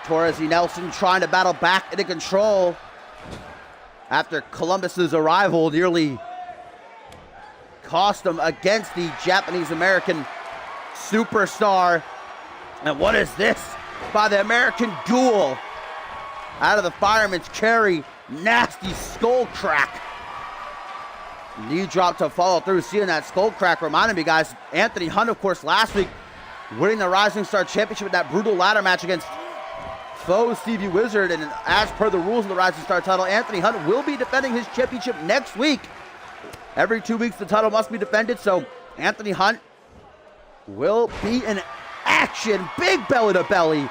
Speaker 1: Torres y Nelson trying to battle back into control after Columbus's arrival nearly cost him against the Japanese-American superstar. And what is this? By the American Ghoul. Out of the Fireman's Carry. Nasty skull crack. Knee drop to follow through. Seeing that skull crack reminded me, guys, Anthony Hunt, of course, last week winning the Rising Star Championship with that brutal ladder match against foe Stevie Wizard. And as per the rules of the Rising Star title, Anthony Hunt will be defending his championship next week. Every 2 weeks the title must be defended, so Anthony Hunt will be in action. Big belly to belly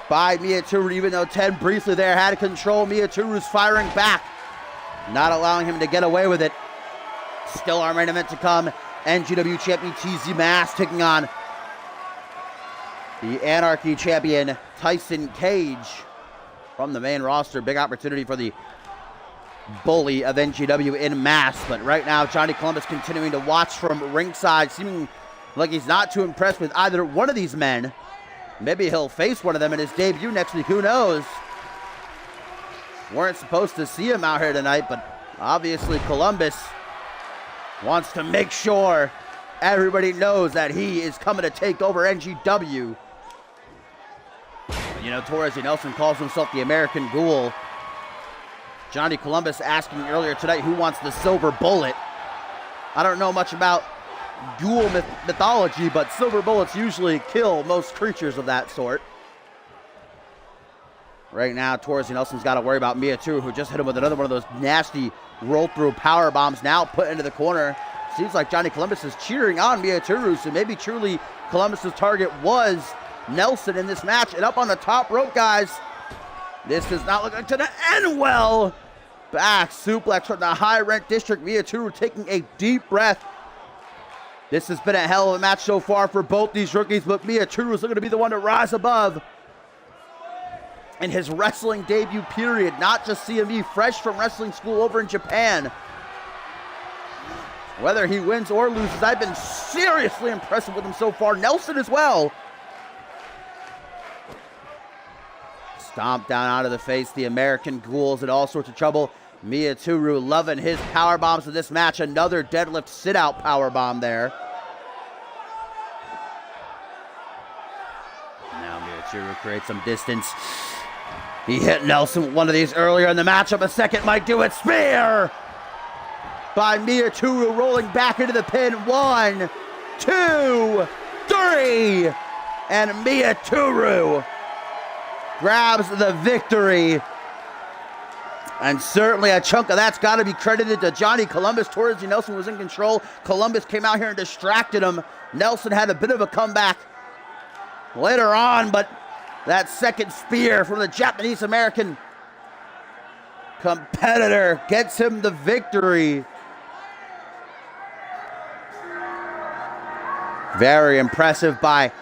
Speaker 1: by Miyaturu, even though Ted briefly there had control. Miyaturu's firing back, not allowing him to get away with it. Still our main event to come. NGW champion TZ Mass taking on the Anarchy champion Tyson Cage from the main roster. Big opportunity for the bully of NGW in Mass. But right now, Johnny Columbus continuing to watch from ringside, seeming like he's not too impressed with either one of these men. Maybe he'll face one of them in his debut next week. Who knows? Weren't supposed to see him out here tonight, but obviously Columbus wants to make sure everybody knows that he is coming to take over NGW. You know, Torres y Nelson calls himself the American Ghoul. Johnny Columbus asking earlier tonight who wants the silver bullet. I don't know much about ghoul mythology, but silver bullets usually kill most creatures of that sort. Right now, Torres y Nelson's got to worry about Miyaturu, who just hit him with another one of those nasty roll-through power bombs, now put into the corner. Seems like Johnny Columbus is cheering on Miyaturu, so maybe truly Columbus's target was Nelson in this match. And up on the top rope, guys, this does not look like to end well. Back suplex from the high rent district. Miyaturu taking a deep breath. This has been a hell of a match so far for both these rookies, but Miyaturu is looking to be the one to rise above in his wrestling debut period. Not just CME, fresh from wrestling school over in Japan. Whether he wins or loses, I've been seriously impressed with him so far. Nelson as well. Stomp down out of the face. The American Ghouls in all sorts of trouble. Miyaturu loving his power bombs in this match. Another deadlift sit-out power bomb there. Now Miyaturu creates some distance. He hit Nelson with one of these earlier in the matchup. A second might do it. Spear by Miyaturu, rolling back into the pin. 1, 2, 3. And Miyaturu grabs the victory. And certainly a chunk of that's got to be credited to Johnny Columbus. Torres y Nelson was in control. Columbus came out here and distracted him. Nelson had a bit of a comeback later on, but that second spear from the Japanese-American competitor gets him the victory. Very impressive by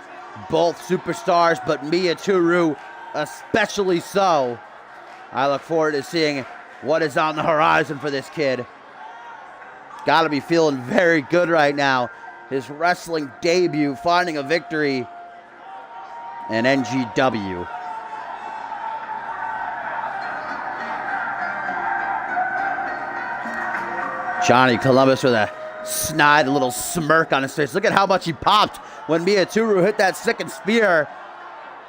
Speaker 1: both superstars, but Miyaturu especially so. I look forward to seeing what is on the horizon for this kid. Got to be feeling very good right now. His wrestling debut, finding a victory in NGW. Johnny Columbus with a snide little smirk on his face. Look at how much he popped when Miyaturu hit that second spear.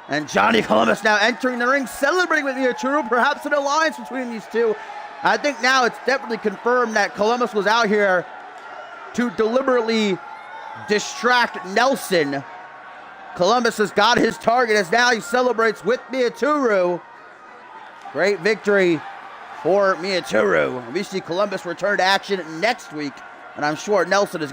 Speaker 1: And Johnny Columbus now entering the ring, celebrating with Miyaturu, perhaps an alliance between these two. I think now it's definitely confirmed that Columbus was out here to deliberately distract Nelson. Columbus has got his target as now he celebrates with Miyaturu. Great victory for Miyaturu. We see Columbus return to action next week, and I'm sure Nelson is.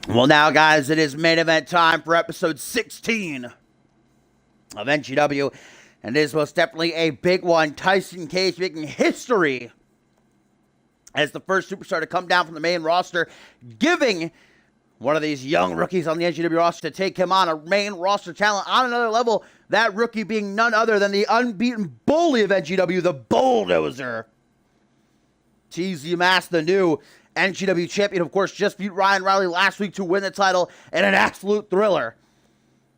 Speaker 1: Well, now, guys, it is main event time for episode 16 of NGW, and it is most definitely a big one. Tyson Cage making history as the first superstar to come down from the main roster, giving one of these young rookies on the NGW roster to take him on, a main roster talent on another level, that rookie being none other than the unbeaten bully of NGW, the Bulldozer. TZ Mass, the new NGW champion, of course, just beat Ryan Riley last week to win the title in an absolute thriller.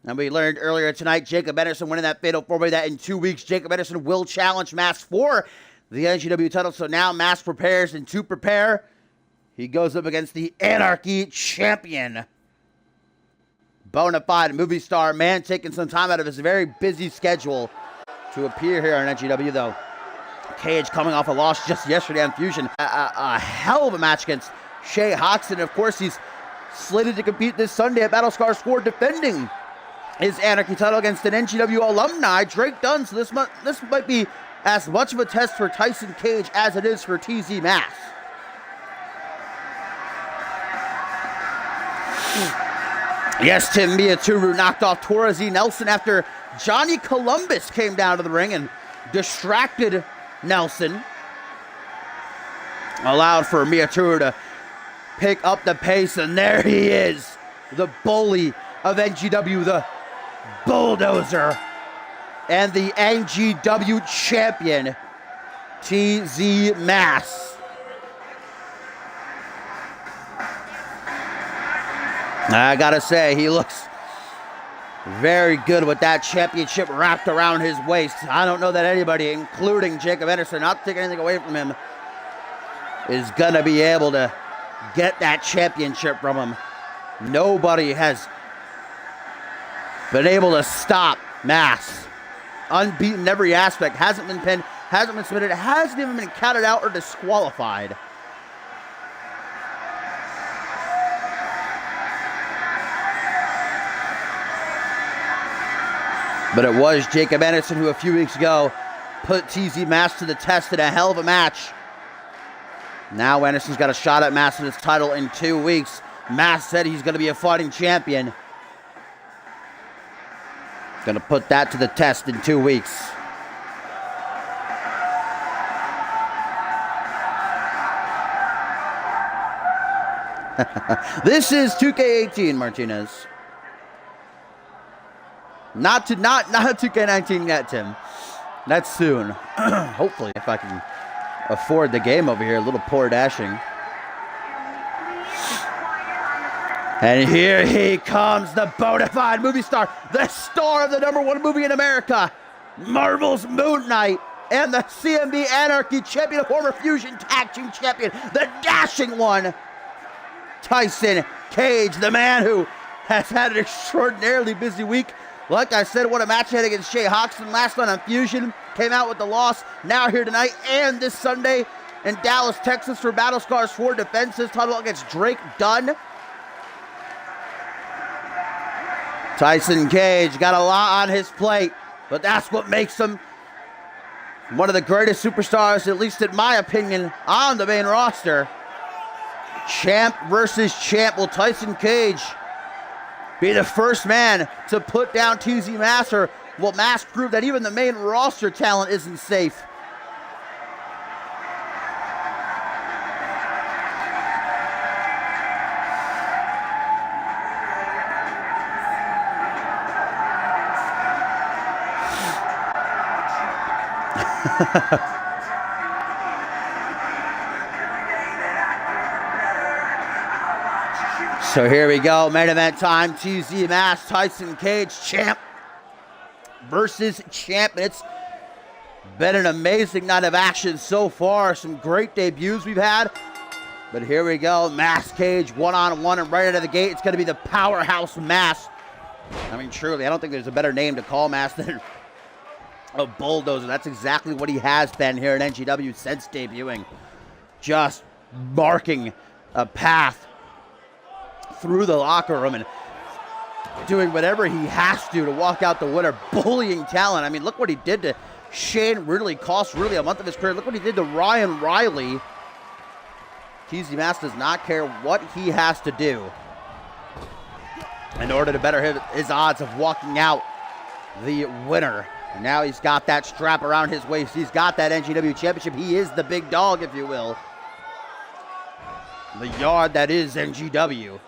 Speaker 1: And we learned earlier tonight, Jacob Anderson winning that fatal four-way, that in 2 weeks, Jacob Anderson will challenge Mass for the NGW title. So now Mass prepares, and to prepare, he goes up against the Anarchy champion. Bonafide movie star, man taking some time out of his very busy schedule to appear here on NGW, though. Cage coming off a loss just yesterday on Fusion. A hell of a match against Shay Hoxton. Of course, he's slated to compete this Sunday at Battle Scars 4, defending his Anarchy title against an NGW alumni, Drake Dunn. So this might be as much of a test for Tyson Cage as it is for TZ Mass. Yes, Tim Miyaturu knocked off Torres E. Nelson after Johnny Columbus came down to the ring and distracted Nelson. Allowed for Miyaturu to pick up the pace, and there he is, the bully of NGW, the Bulldozer, and the NGW champion, TZ Mass. I gotta say, he looks very good with that championship wrapped around his waist. I don't know that anybody, including Jacob Anderson, not taking anything away from him, is gonna be able to get that championship from him. Nobody has been able to stop Mass. Unbeaten in every aspect. Hasn't been pinned, hasn't been submitted, hasn't even been counted out or disqualified. But it was Jacob Anderson who a few weeks ago put TZ Mass to the test in a hell of a match. Now Anderson's got a shot at Mass in his title in 2 weeks. Mass said he's going to be a fighting champion. Going to put that to the test in 2 weeks. This is 2K18, Martinez. Not 2K19 yet, Tim. That's soon. Hopefully, if I can afford the game over here. A little poor dashing. And here he comes, the bona fide movie star, the star of the #1 movie in America, Marvel's Moon Knight, and the CMB Anarchy champion, former Fusion Tag Team champion, the dashing one, Tyson Cage, the man who has had an extraordinarily busy week. Like I said, what a match he had against Shay Hoxton last night on Fusion. Came out with the loss. Now here tonight and this Sunday in Dallas, Texas for Battle Scars 4 defense his title against Drake Dunn. Tyson Cage got a lot on his plate, but that's what makes him one of the greatest superstars, at least in my opinion, on the main roster. Champ versus champ. Will Tyson Cage be the first man to put down TZ Mask, or will Mask prove that even the main roster talent isn't safe? So here we go, main event time. TZ Mask, Tyson Cage, champ versus champ. And it's been an amazing night of action so far. Some great debuts we've had. But here we go, Mask Cage one-on-one, and right out of the gate, it's going to be the powerhouse Mask. I mean, truly, I don't think there's a better name to call Mask than a bulldozer. That's exactly what he has been here in NGW since debuting. Just marking a path through the locker room and doing whatever he has to walk out the winner. Bullying talent. I mean, look what he did to Shane Ridley. Cost Ridley a month of his career. Look what he did to Ryan Riley. TZ Mask does not care what he has to do in order to better his odds of walking out the winner. And now he's got that strap around his waist. He's got that NGW championship. He is the big dog, if you will. The yard that is NGW.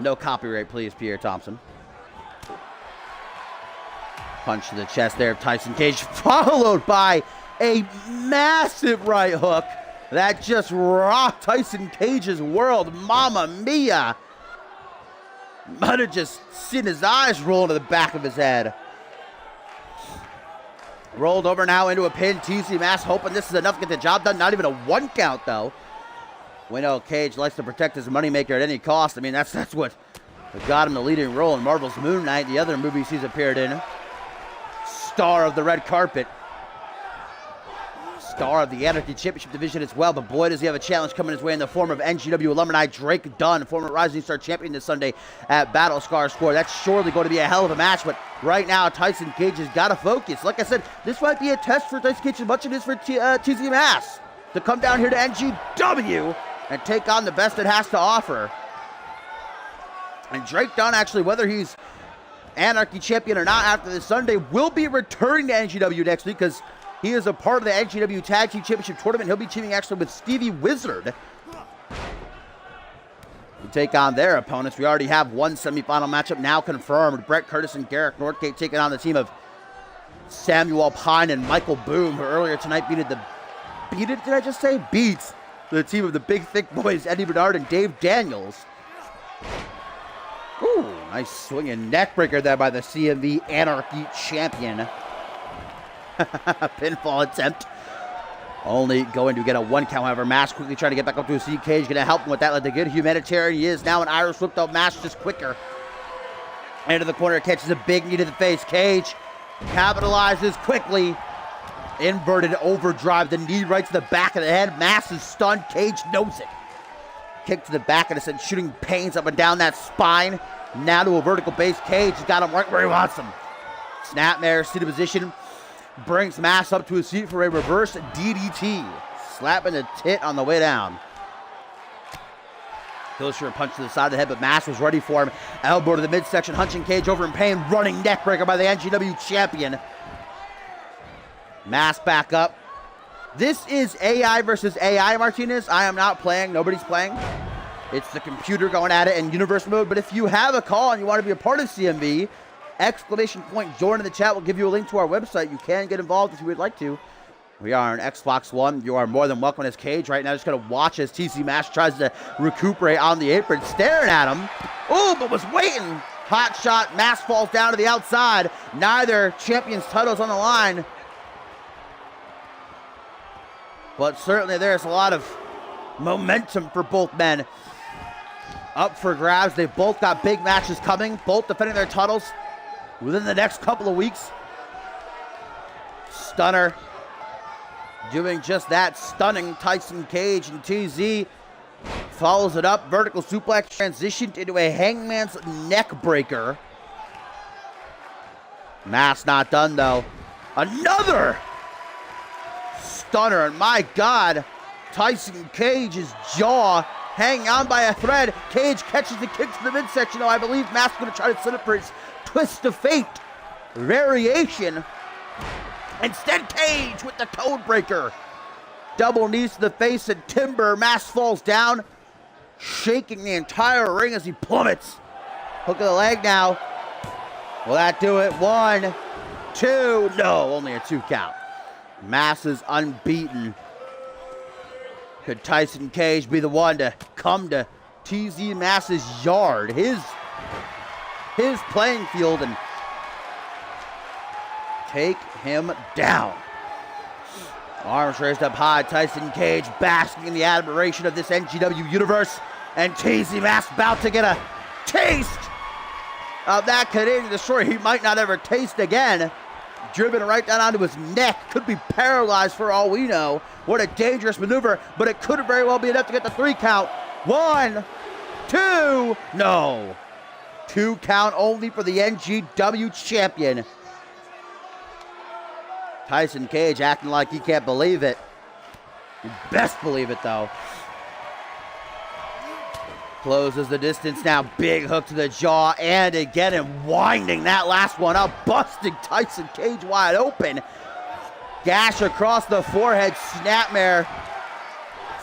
Speaker 1: No copyright, please, Pierre Thompson. Punch to the chest there of Tyson Cage, followed by a massive right hook that just rocked Tyson Cage's world. Mamma mia. Might have just seen his eyes roll into the back of his head. Rolled over now into a pin. TZ Mask hoping this is enough to get the job done. Not even a 1 count, though. We know Cage likes to protect his moneymaker at any cost. I mean, that's what got him the leading role in Marvel's Moon Knight, the other movies he's appeared in. Star of the red carpet. Star of the Anarchy Championship division as well. But boy, does he have a challenge coming his way in the form of NGW alumni Drake Dunn, former Rising Star champion this Sunday at Battle Scars 4. That's surely going to be a hell of a match. But right now, Tyson Cage has got to focus. Like I said, this might be a test for Tyson Cage as much as it is for TZ Mask to come down here to NGW and take on the best it has to offer. And Drake Dunn, actually, whether he's Anarchy champion or not after this Sunday, will be returning to NGW next week because he is a part of the NGW Tag Team Championship Tournament. He'll be teaming actually with Stevie Wizard to take on their opponents. We already have one semifinal matchup now confirmed. Brett Curtis and Garrick Northgate taking on the team of Samuel Pine and Michael Boom, who earlier tonight beat the team of the Big Thick Boys, Eddie Bernard and Dave Daniels. Ooh, nice swinging neck breaker there by the CMV Anarchy champion. Pinfall attempt. Only going to get a 1 count, however. Mask quickly trying to get back up to a seat. Cage going to help him with that like the good humanitarian he is. Now an Irish whip, though. Mask just quicker. Into the corner, catches a big knee to the face. Cage capitalizes quickly. Inverted overdrive. The knee right to the back of the head. Mask is stunned. Cage knows it. Kick to the back of the head, shooting pains up and down that spine. Now to a vertical base. Cage has got him right where he wants him. Snapmare, seated position. Brings Mask up to his seat for a reverse DDT. Slapping the tit on the way down. Hilscher punch to the side of the head, but Mask was ready for him. Elbow to the midsection, hunching Cage over in pain. Running neck breaker by the NGW champion. Mask back up. This is AI versus AI, Martinez. I am not playing. Nobody's playing. It's the computer going at it in universe mode. But if you have a call and you want to be a part of CMV, ! Join in the chat. We'll give you a link to our website. You can get involved if you would like to. We are on Xbox One. You are more than welcome as Cage right now. Just going to watch as TZ Mask tries to recuperate on the apron, staring at him. Oh, but was waiting. Hot shot. Mask falls down to the outside. Neither champion's titles on the line. But certainly there's a lot of momentum for both men. up for grabs. They've both got big matches coming, both defending their titles within the next couple of weeks. Stunner doing just that, stunning Tyson Cage, and TZ follows it up. Vertical suplex transitioned into a hangman's neck breaker. Mask not done though. Another stunner, and my God, Tyson Cage's jaw hanging on by a thread. Cage catches the kick to the midsection, though I believe Mask's going to try to set up for his twist of fate variation. Instead, Cage with the code breaker. Double knees to the face and timber. Mask falls down, shaking the entire ring as he plummets. Hook of the leg now. Will that do it? 1, 2. No, only a 2 count. Mask is unbeaten. Could Tyson Cage be the one to come to TZ Mask's yard, his playing field, and take him down? Arms raised up high, Tyson Cage basking in the admiration of this NGW universe, and TZ Mask about to get a taste of that Canadian Destroyer he might not ever taste again. Driven right down onto his neck, could be paralyzed for all we know. What a dangerous maneuver, but it could very well be enough to get the 3 count. 1, 2, no. 2 count only for the NGW champion. Tyson Cage acting like he can't believe it. You best believe it though. Closes the distance now. Big hook to the jaw and again, and winding that last one up, busting Tyson Cage wide open. Gash across the forehead. Snapmare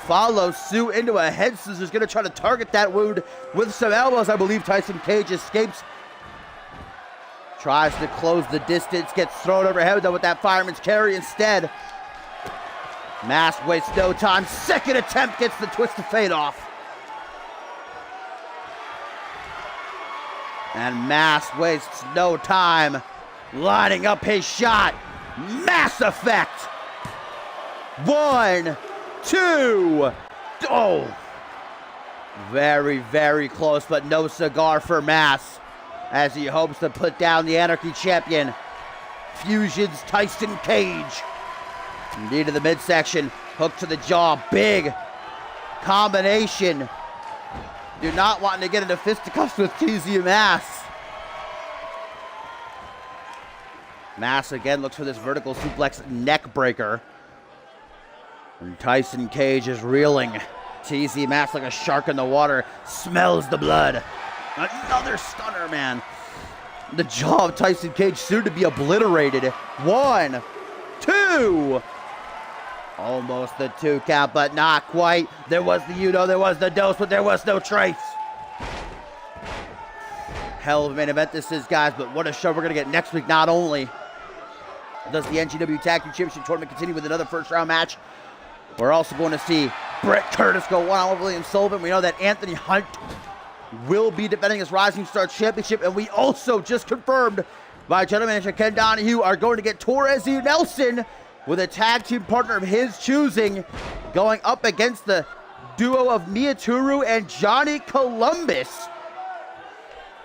Speaker 1: follows suit into a head scissors. Going to try to target that wound with some elbows. I believe Tyson Cage escapes. Tries to close the distance. Gets thrown overhead though with that fireman's carry instead. Mask wastes no time. Second attempt gets the twist of fate off. And Mask wastes no time lining up his shot. Mass effect. 1, 2. Oh. Very, very close, but no cigar for Mask as he hopes to put down the Anarchy champion. Fusion's Tyson Cage. Knee to the midsection. Hook to the jaw. Big combination. Do not want to get into fisticuffs with TZ Mask. Mask again looks for this vertical suplex neck breaker. And Tyson Cage is reeling. TZ Mask like a shark in the water. Smells the blood. Another stunner, man. The jaw of Tyson Cage soon to be obliterated. 1, 2. Almost the 2 count, but not quite. There was the there was the dose, but there was no trace. Hell of a main event this is, guys, but what a show we're going to get next week. Not only does the NGW Tag Team Championship Tournament continue with another first-round match, we're also going to see Brett Curtis go one-on-one with William Sullivan. We know that Anthony Hunt will be defending his Rising Star Championship, and we also just confirmed by General Manager Ken Donahue are going to get Torres E. Nelson with a tag team partner of his choosing, going up against the duo of Miyaturu and Johnny Columbus.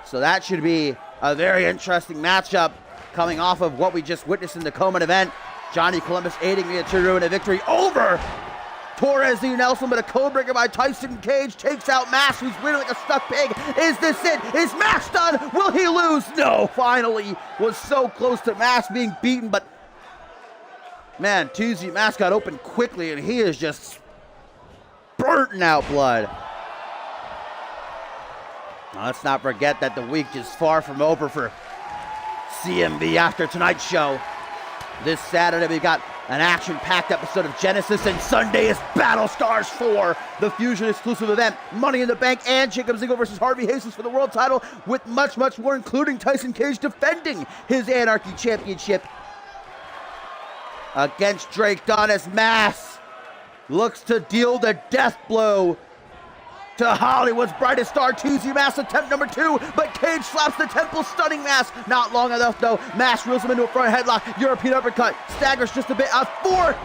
Speaker 1: So that should be a very interesting matchup coming off of what we just witnessed in the co-main event. Johnny Columbus aiding Miyaturu in a victory over Torres E. Nelson, but a code breaker by Tyson Cage takes out Mask, who's winning like a stuck pig. Is this it? Is Mask done? Will he lose? No, finally. Was so close to Mask being beaten, but man, TZ Mask got open quickly, and he is just spurting out blood. Now, let's not forget that the week is far from over for CMB after tonight's show. This Saturday, we got an action-packed episode of Genesis, and Sunday is Battle Stars 4, the Fusion exclusive event, Money in the Bank, and Jacob Ziegler versus Harvey Hastings for the world title, with much, much more, including Tyson Cage defending his Anarchy Championship against Drake Dunn as Mask looks to deal the death blow to Hollywood's brightest star. TZ Mask attempt number 2, but Cage slaps the temple, stunning Mask. Not long enough though. Mask reels him into a front headlock, European uppercut, staggers just a bit. A 4th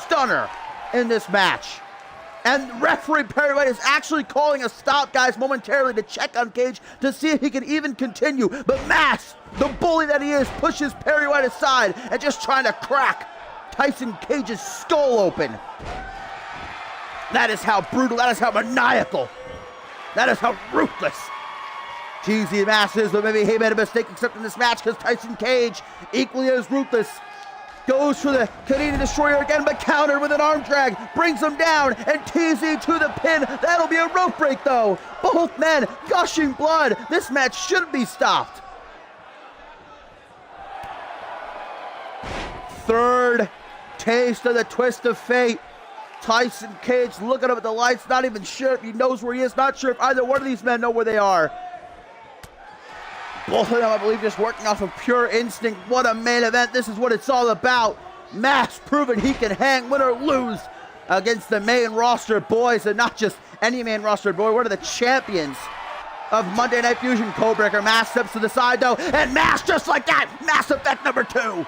Speaker 1: stunner in this match. And referee Perry White is actually calling a stop, guys, momentarily to check on Cage to see if he can even continue. But Mask, the bully that he is, pushes Perry White aside and just trying to crack Tyson Cage's skull open. That is how brutal, that is how maniacal, that is how ruthless TZ Mask is. But maybe he made a mistake accepting this match, because Tyson Cage, equally as ruthless, goes for the Canadian Destroyer again, but countered with an arm drag, brings him down, and TZ to the pin. That'll be a rope break, though. Both men gushing blood. This match should be stopped. Third taste of the twist of fate. Tyson Cage looking up at the lights, not even sure if he knows where he is, not sure if either one of these men know where they are. Both of them, I believe, just working off of pure instinct. What a main event. This is what it's all about. Mask proving he can hang, win or lose, against the main roster boys, and not just any main roster boy. One of the champions of Monday Night Fusion. Codebreaker. Mask steps to the side, though, and Mask just like that. Mass Effect number 2.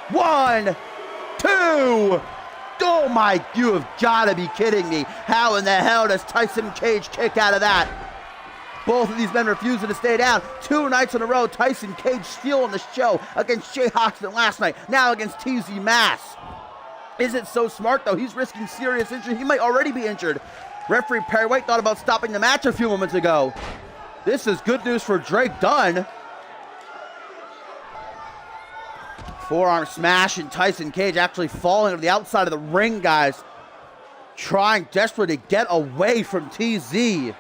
Speaker 1: 1, 2. Oh my, you have got to be kidding me. How in the hell does Tyson Cage kick out of that? Both of these men refusing to stay down. 2 nights in a row, Tyson Cage stealing the show against Jay Hoxton last night, now against TZ Mask. Is it so smart, though? He's risking serious injury. He might already be injured. Referee Perry White thought about stopping the match a few moments ago. This is good news for Drake Dunn. Forearm smash, and Tyson Cage actually falling to the outside of the ring, guys. Trying desperately to get away from TZ.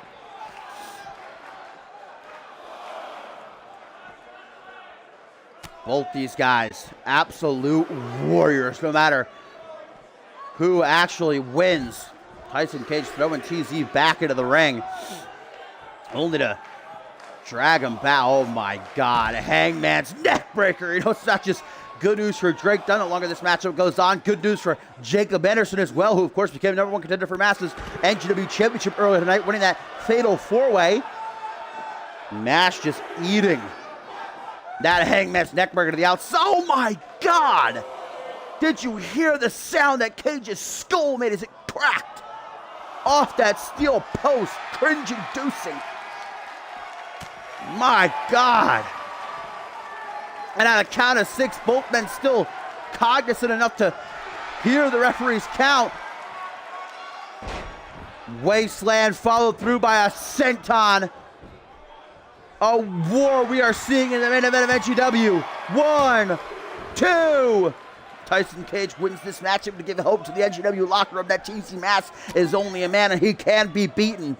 Speaker 1: Both these guys, absolute warriors, no matter who actually wins. Tyson Cage throwing TZ back into the ring, only to drag him back. Oh my God, Hangman's neckbreaker. You know, it's not just good news for Drake Dunn the longer this matchup goes on. Good news for Jacob Anderson as well, who of course became #1 contender for Mask's NGW Championship earlier tonight, winning that fatal 4-way. Mask just eating that Hangman's neckbreaker to the outside. Oh my God! Did you hear the sound that Cage's skull made as it cracked off that steel post? Cringe-inducing. My God! And at a count of 6, both men still cognizant enough to hear the referee's count. Wasteland followed through by a senton. A war we are seeing in the main event of NGW. 1, 2. Tyson Cage wins this matchup to give hope to the NGW locker room that TZ Mask is only a man and he can be beaten.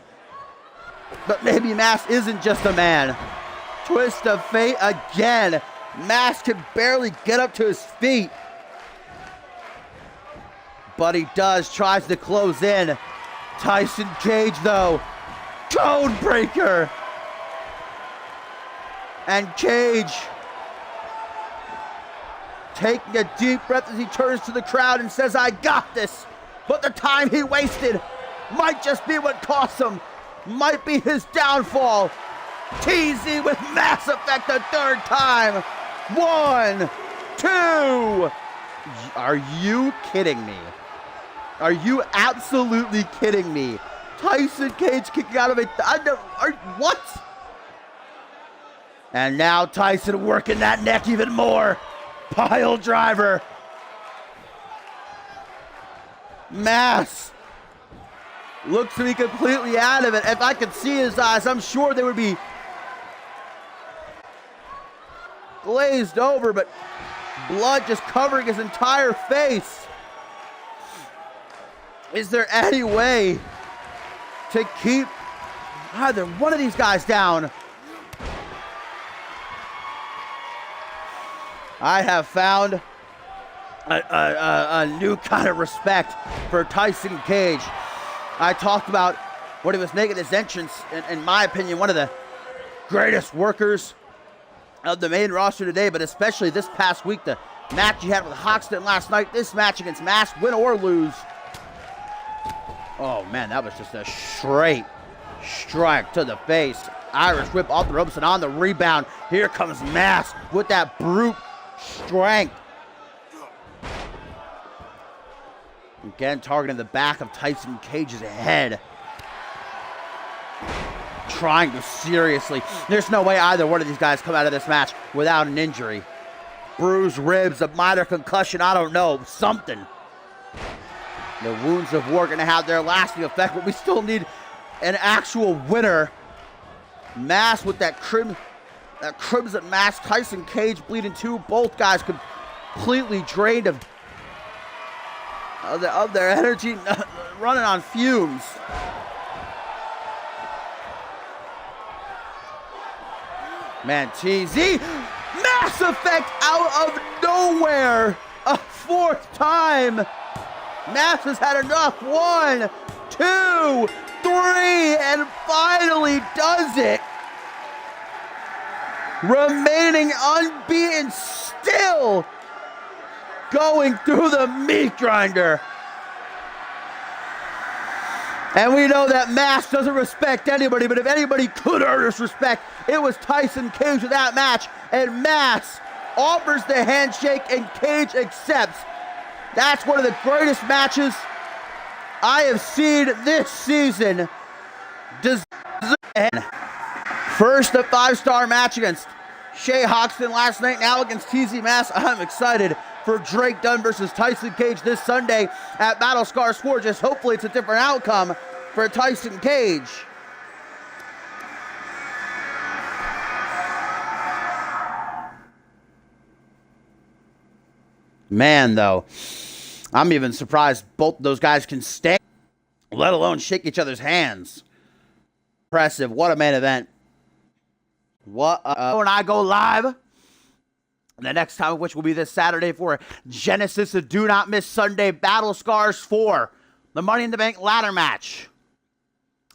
Speaker 1: But maybe Mask isn't just a man. Twist of fate again. Mask can barely get up to his feet. But he does, tries to close in. Tyson Cage, though. Codebreaker. And Cage taking a deep breath as he turns to the crowd and says, I got this. But the time he wasted might just be what cost him. Might be his downfall. TZ with Mass Effect the 3rd time. 1, 2. Are you kidding me? Are you absolutely kidding me? Tyson Cage kicking out of it. What? And now Tyson working that neck even more. Pile driver. Mask looks to be completely out of it. If I could see his eyes, I'm sure they would be glazed over, but blood just covering his entire face. Is there any way to keep either one of these guys down? I have found a new kind of respect for Tyson Cage. I talked about when he was making his entrance, in my opinion, one of the greatest workers of the main roster today, but especially this past week, the match he had with Hoxton last night, this match against Mask, win or lose. Oh man, that was just a straight strike to the face. Irish whip off the ropes, and on the rebound, here comes Mask with that brute strength. Again, targeting the back of Tyson Cage's head. Trying to seriously. There's no way either one of these guys come out of this match without an injury. Bruised ribs, a minor concussion, I don't know, something. The wounds of war are going to have their lasting effect, but we still need an actual winner. Mask with that crimson mask. Tyson Cage bleeding too. Both guys completely drained of their energy, running on fumes. Man, TZ, Mass Effect out of nowhere, a fourth time. Mass has had enough. 1, 2, 3, and finally does it. Remaining unbeaten, still going through the meat grinder. And we know that Mask doesn't respect anybody, but if anybody could earn his respect, it was Tyson Cage with that match. And Mask offers the handshake and Cage accepts. That's one of the greatest matches I have seen this season. First, the 5-star match against Shay Hoxton last night, now against TZ Mask. I'm excited for Drake Dunn versus Tyson Cage this Sunday at Battle Scars 4. Just hopefully it's a different outcome for Tyson Cage. Man, though, I'm even surprised both of those guys can stand, let alone shake each other's hands. Impressive. What a main event. When I go live, the next time of which will be this Saturday for Genesis, the Do Not Miss Sunday Battle Scars 4, the Money in the Bank ladder match,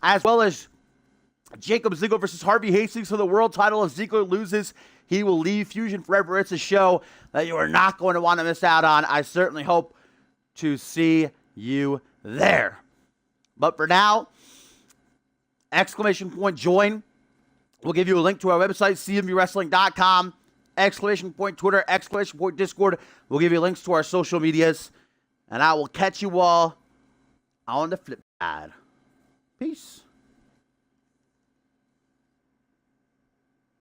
Speaker 1: as well as Jacob Ziegler versus Harvey Hastings for the world title. If Ziegler loses, he will leave Fusion forever. It's a show that you are not going to want to miss out on. I certainly hope to see you there. But for now, !join. We'll give you a link to our website, cmvwrestling.com. !Twitter, !Discord. We'll give you links to our social medias. And I will catch you all on the flip side. Peace.